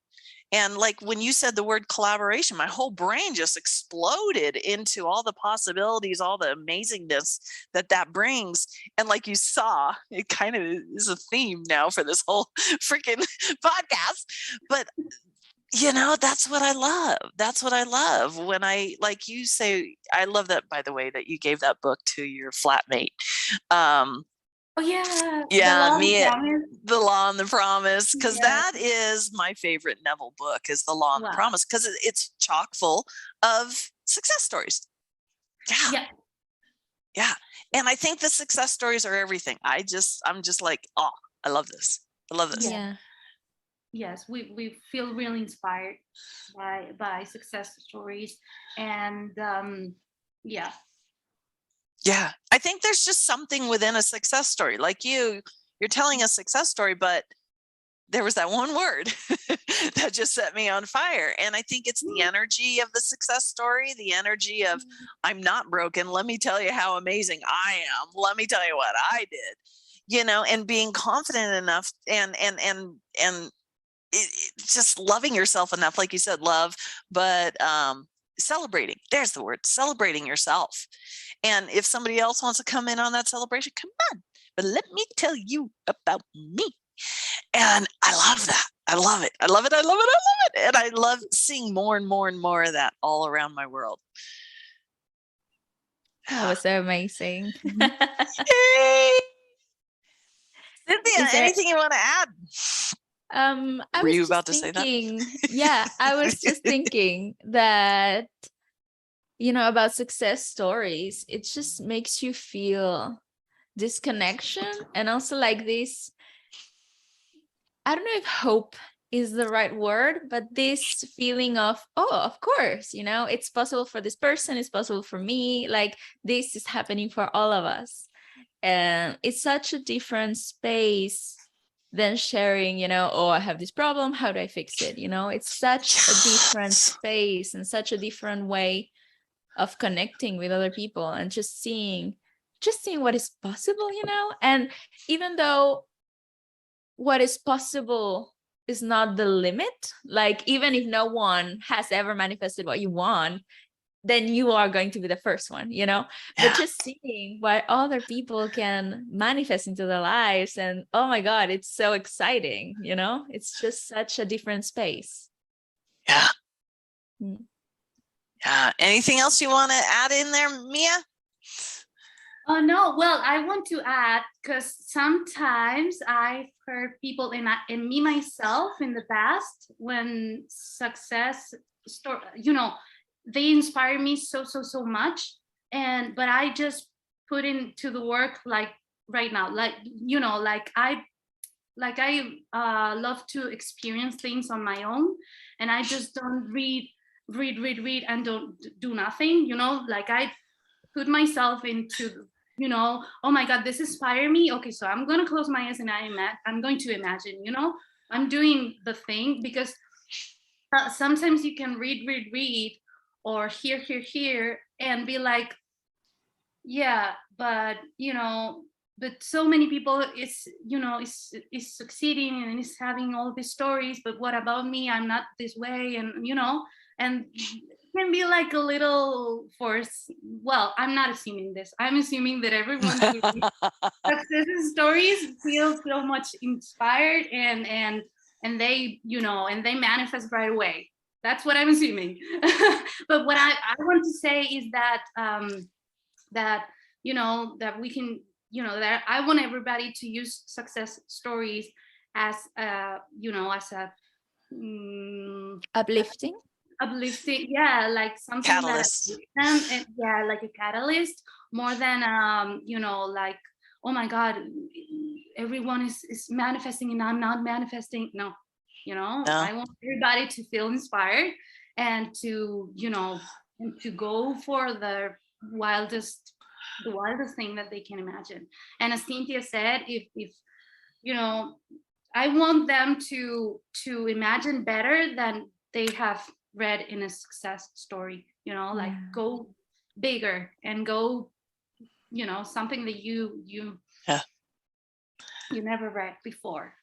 And like when you said the word collaboration, my whole brain just exploded into all the possibilities, all the amazingness that brings. And like you saw, it kind of is a theme now for this whole freaking podcast. But that's what I love. That's what I love when like you say, I love that, by the way, that you gave that book to your flatmate. Oh yeah. Yeah, The The Law and the Promise, because Yeah. that is my favorite Neville book, is The Law and the Wow. Promise, because it's chock full of success stories. Yeah. Yeah. And I think the success stories are everything. I'm just like, oh, I love this. I love this. Yeah. Yes, we feel really inspired by success stories, and yeah. Yeah. I think there's just something within a success story. Like you're telling a success story, but there was that one word that just set me on fire. And I think it's the energy of the success story, the energy of, I'm not broken. Let me tell you how amazing I am. Let me tell you what I did, and being confident enough and just loving yourself enough, like you said, love, but celebrating. There's the word, celebrating yourself. And if somebody else wants to come in on that celebration, come on. But let me tell you about me. And I love that. I love it. I love it. I love it. I love it. And I love seeing more and more and more of that all around my world. That was so amazing. Hey! Cynthia, anything you want to add? I Were was you just about to say that? Yeah, I was just thinking that, about success stories, it just makes you feel this connection and also like this, I don't know if hope is the right word, but this feeling of, oh, of course, it's possible for this person, it's possible for me, like this is happening for all of us. And it's such a different space than sharing, oh, I have this problem, how do I fix it? It's such a different space and such a different way of connecting with other people and just seeing what is possible, and even though what is possible is not the limit, like even if no one has ever manifested what you want, then you are going to be the first one, but just seeing what other people can manifest into their lives, and oh my God, it's so exciting, it's just such a different space. Yeah. Yeah. Anything else you want to add in there, Mia? Oh no, well, I want to add, because sometimes I've heard people and me myself in the past, when success story, they inspire me so much, but I just put into the work, like right now, like I love to experience things on my own, and I just don't read and don't do nothing, like I put myself into, oh my God, this inspired me. Okay, so I'm gonna close my eyes and I'm going to imagine, I'm doing the thing, because sometimes you can read or hear and be like, yeah, but but so many people is succeeding and is having all these stories, but what about me? I'm not this way, and and can be like a little force. Well, I'm not assuming this. I'm assuming that everyone who reads success stories feels so much inspired and they and they manifest right away. That's what I'm assuming. But what I want to say is that that that we can that I want everybody to use success stories as as a Uplifting. uplifting, yeah, like something that Catalyst. uplifts them, and yeah, like a catalyst, more than like, oh my god, everyone is manifesting and I'm not manifesting. No, No. I want everybody to feel inspired and to and to go for the wildest thing that they can imagine. And as Cynthia said, if I want them to imagine better than they have read in a success story, like go bigger and go, something that you Yeah. you never read before.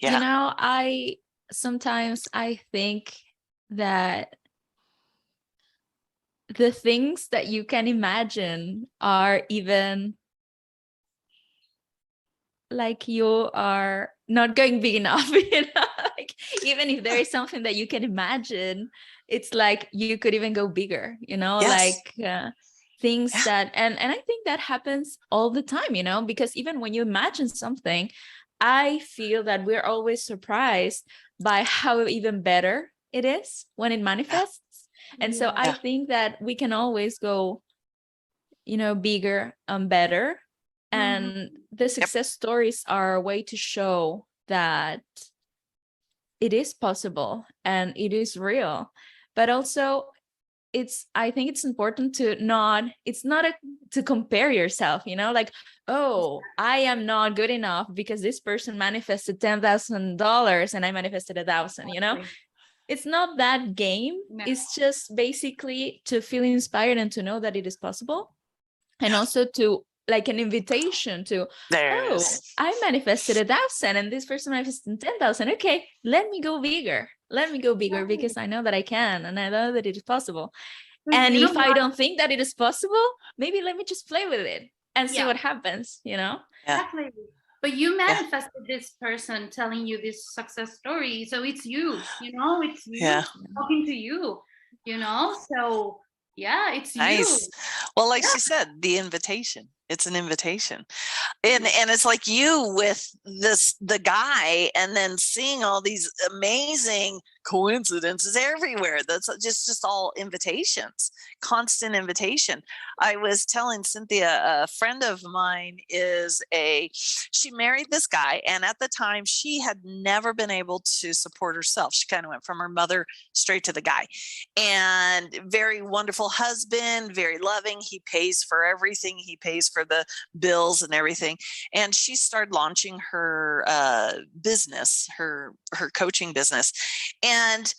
Yeah. I sometimes I think that the things that you can imagine are even like you are not going big enough, like even if there is something that you can imagine, it's like you could even go bigger, Yes. like things that, and I think that happens all the time, because even when you imagine something, I feel that we're always surprised by how even better it is when it manifests. And so I think that we can always go, bigger and better. And the success stories are a way to show that it is possible and it is real. But also I think it's important to to compare yourself, like, oh, I am not good enough because this person manifested $10,000 and I manifested 1,000, It's not that game. No. It's just basically to feel inspired and to know that it is possible. And also to like an invitation to, I manifested 1,000 and this person manifested 10,000. Okay, let me go bigger. Let me go bigger because I know that I can and I know that it is possible. And if I don't think that it is possible, maybe let me just play with it and see what happens, Exactly. But you manifested this person telling you this success story. So it's you, it's you talking to you, so yeah, it's nice. you. Well, like she said, the invitation. It's an invitation. And it's like you with the guy, and then seeing all these amazing coincidences everywhere. That's just all invitations, constant invitation. I was telling Cynthia, a friend of mine she married this guy, and at the time she had never been able to support herself. She kind of went from her mother straight to the guy, and very wonderful husband, very loving. He pays for everything. He pays for the bills and everything. And she started launching her business, her coaching business, and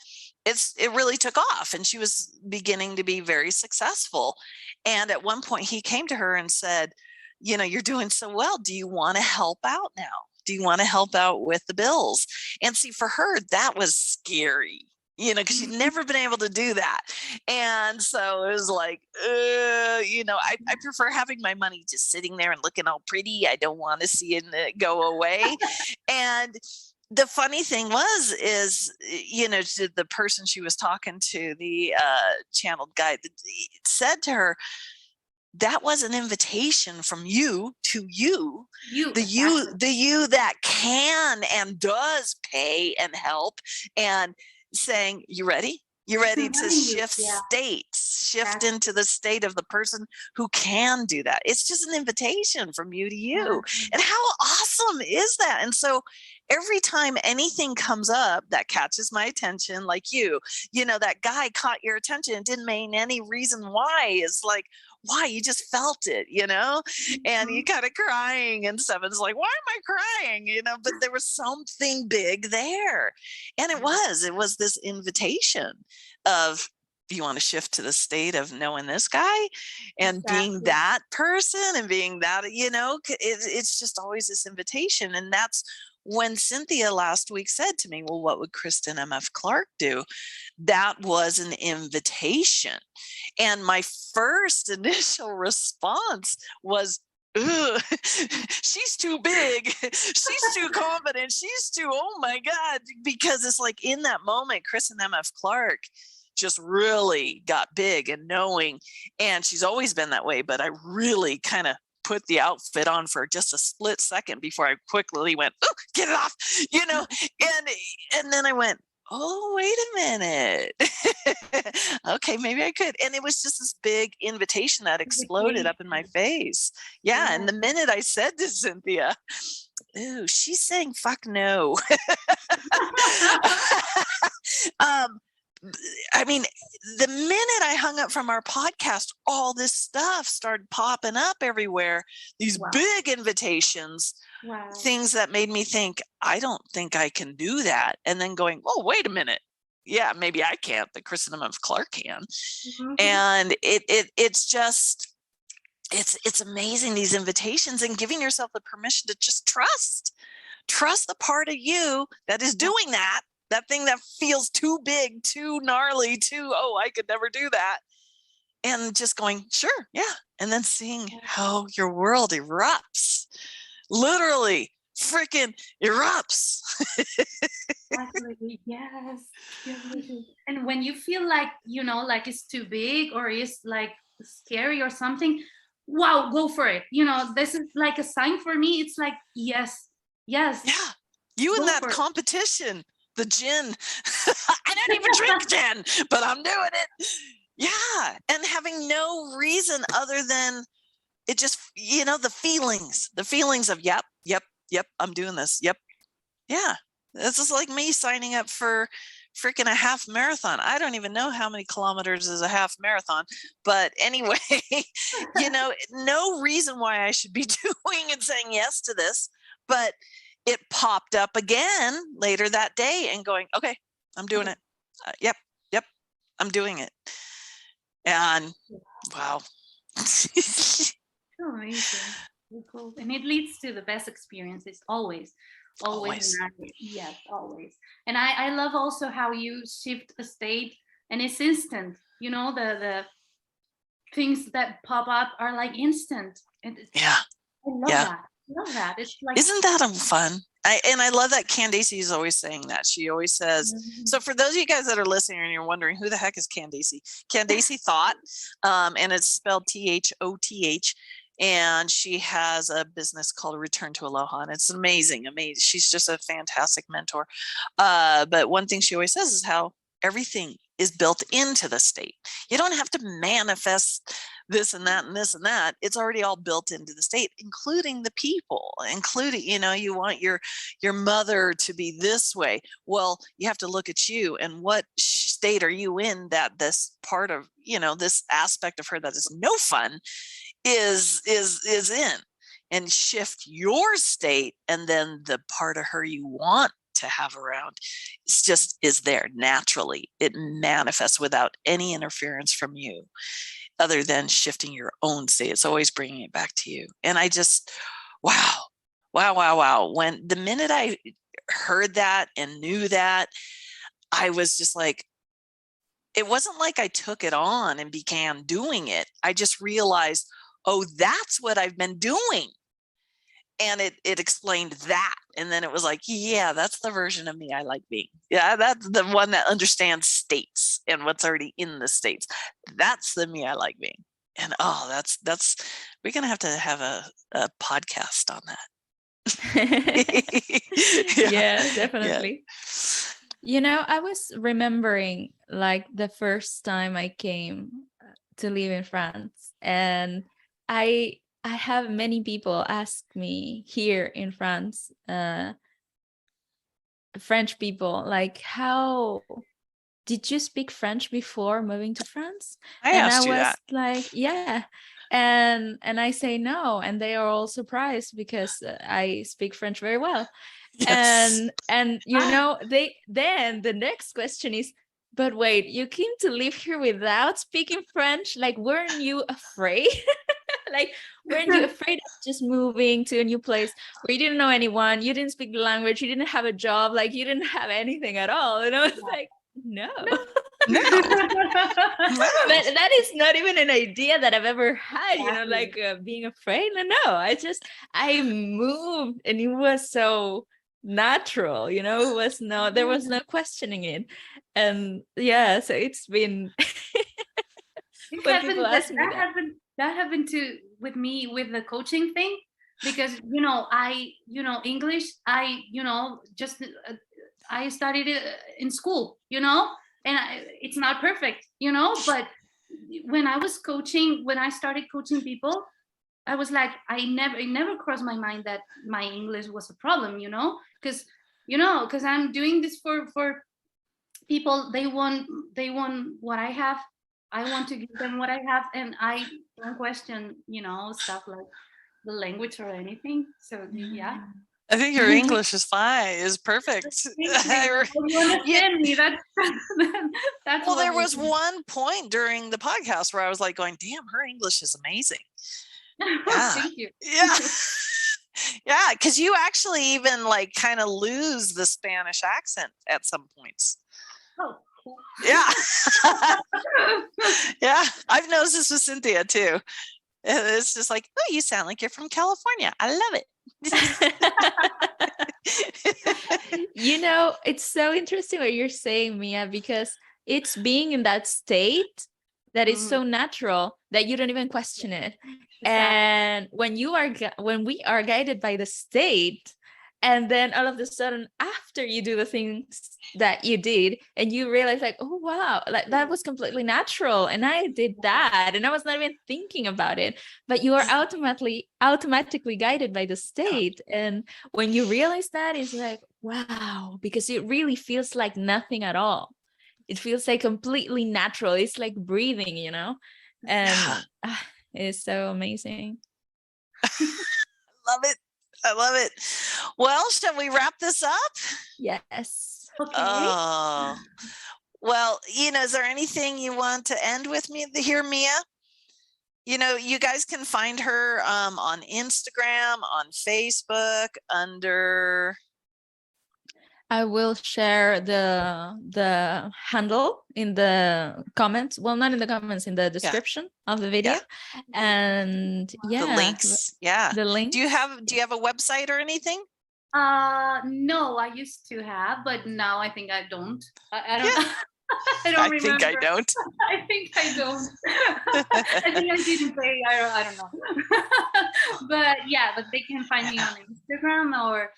it really took off, and she was beginning to be very successful. And at one point he came to her and said, you're doing so well. Do you want to help out now? Do you want to help out with the bills? And see, for her, that was scary, because she'd never been able to do that. And so it was like, I prefer having my money just sitting there and looking all pretty. I don't want to see it go away. And the funny thing is, to the person she was talking to, the channeled guide, said to her, that was an invitation from you to you, the you that can and does pay and help, and saying, you ready? You're ready to shift states, shift into the state of the person who can do that. It's just an invitation from you to you. And how awesome is that? And so every time anything comes up that catches my attention, like that guy caught your attention and didn't mean any reason why. It's like, why? You just felt it, and you kind of crying and stuff. It's like, why am I crying? But there was something big there. And it was this invitation of, you want to shift to the state of knowing this guy and being that person and being that, it's just always this invitation. And that's when Cynthia last week said to me, well, what would Kristen M.F. Clark do? That was an invitation. And my first initial response was, ugh, she's too big. She's too confident. She's too, oh my God. Because it's like in that moment, Kristen M.F. Clark just really got big and knowing. And she's always been that way. But I really kind of put the outfit on for just a split second before I quickly went, oh, get it off, and then I went, oh, wait a minute. Okay, maybe I could. And it was just this big invitation that exploded up in my face. Yeah. And the minute I said to Cynthia, ooh, she's saying fuck no. I mean, the minute I hung up from our podcast, all this stuff started popping up everywhere. These big invitations, things that made me think, I don't think I can do that. And then going, oh, wait a minute. Yeah, maybe I can't, but Kristen and Clark can. And it's just, it's amazing, these invitations, and giving yourself the permission to just trust the part of you that is doing that thing that feels too big, too gnarly, oh, I could never do that. And just going, sure, yeah. And then seeing how your world erupts, literally freaking erupts. Exactly. Yes. And when you feel like, like it's too big or it's like scary or something, wow, go for it. This is like a sign for me. It's like, yes. Yeah. You in that competition. The gin. I don't even drink gin, but I'm doing it. Yeah. And having no reason other than it just, the feelings of, yep, I'm doing this. Yep. Yeah. This is like me signing up for freaking a half marathon. I don't even know how many kilometers is a half marathon, but anyway, no reason why I should be doing and saying yes to this, but it popped up again later that day and going, okay, I'm doing it. Yep, I'm doing it. And wow. Amazing. Cool. And it leads to the best experiences always. Yes, always. And I love also how you shift a state and it's instant. The things that pop up are like instant. Yeah. I love that. It's like, isn't that fun? I love that Candace is always saying that. She always says, so for those of you guys that are listening and you're wondering who the heck is Candace Thought, and it's spelled THOTH. And she has a business called Return to Aloha. And it's amazing. She's just a fantastic mentor. But one thing she always says is how everything is built into the state. You don't have to manifest this and that and this and that. It's already all built into the state, including the people, including, you want your mother to be this way. Well, you have to look at you and what state are you in that this part of, this aspect of her that is no fun is in, and shift your state. And then the part of her you want to have around is there naturally. It manifests without any interference from you other than shifting your own state. It's always bringing it back to you. And I just, wow. When the minute I heard that and knew that, I was just like, it wasn't like I took it on and began doing it. I just realized, oh, that's what I've been doing. And it explained that. And then it was like, yeah, that's the version of me I like being. Yeah, that's the one that understands states and what's already in the states. That's the me I like being. And that's we're going to have a podcast on that. Yeah, definitely. Yeah. I was remembering like the first time I came to live in France, and I have many people ask me here in France, French people, like, how did you speak French before moving to France? I was like, yeah. And I say no, and they are all surprised because I speak French very well. Yes. And then the next question is, but wait, you came to live here without speaking French? Like, weren't you afraid? Like, weren't you afraid of just moving to a new place where you didn't know anyone, you didn't speak the language, you didn't have a job, like you didn't have anything at all? And I was like, no. But that is not even an idea that I've ever had, like being afraid. No, I moved and it was so natural, it was there was no questioning it. And yeah, so it's been that happened with me with the coaching thing, because English, I studied it in school, and it's not perfect, but when I was coaching, when I started coaching people, I was like, it never crossed my mind that my English was a problem, because I'm doing this for people. They want what I have. I want to give them what I have, and I don't question, stuff like the language or anything. So yeah. I think your English is fine, is perfect. You understand me. That's well, there was one point during the podcast where I was like going, damn, her English is amazing. Yeah. Thank you. Yeah. Yeah, because you actually even like kind of lose the Spanish accent at some points. Oh, cool. Yeah. Yeah, I've noticed this with Cynthia too. It's just like, oh, you sound like you're from California. I love it. It's so interesting what you're saying, Mia, because it's being in that state that is so natural that you don't even question it. Exactly. And when we are guided by the state, and then all of a sudden after you do the things that you did and you realize like, oh wow, like that was completely natural and I did that and I was not even thinking about it, but you are automatically guided by the state. And when you realize that, it's like, wow, because it really feels like nothing at all. It feels like completely natural. It's like breathing, and it's so amazing. Love it. I love it. Well, shall we wrap this up? Yes. Okay. Oh, well, is there anything you want to end with me here, Mia? You guys can find her on Instagram, on Facebook under... I will share the handle in the comments. Well, not in the comments, in the description of the video. Yeah. And the links. Yeah. The links. Do you have a website or anything? No, I used to have, but now I think I don't. I don't. Yeah. I don't remember. Think I don't. I think I don't. I think I didn't say. I don't know. But yeah, but they can find me on Instagram or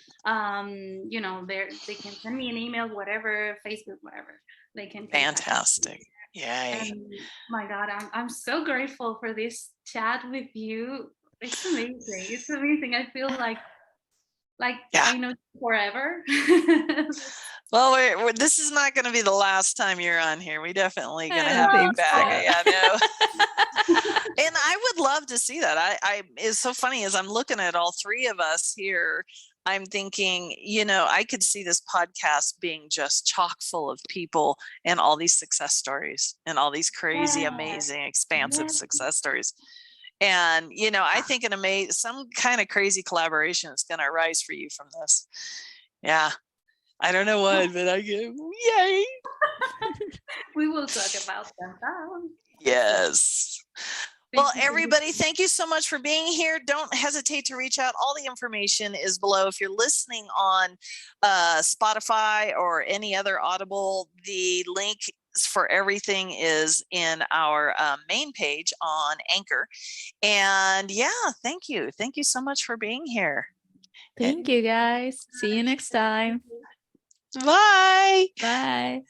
they can send me an email, whatever, Facebook, whatever. They can. Fantastic. Yay. And my God, I'm so grateful for this chat with you. It's amazing. It's amazing. I feel like I know forever. Well, this is not going to be the last time you're on here. We definitely going to have you back. Yeah, no. And I would love to see that. It's so funny as I'm looking at all three of us here, I'm thinking, I could see this podcast being just chock full of people and all these success stories and all these crazy, amazing, expansive success stories. And, I think some kind of crazy collaboration is going to arise for you from this. Yeah. I don't know what, but I go, yay. We will talk about that. Yes. Well, everybody, thank you so much for being here. Don't hesitate to reach out. All the information is below. If you're listening on Spotify or any other Audible, the link for everything is in our main page on Anchor. And yeah, thank you. Thank you so much for being here. Thank you, guys. See you next time. Bye. Bye.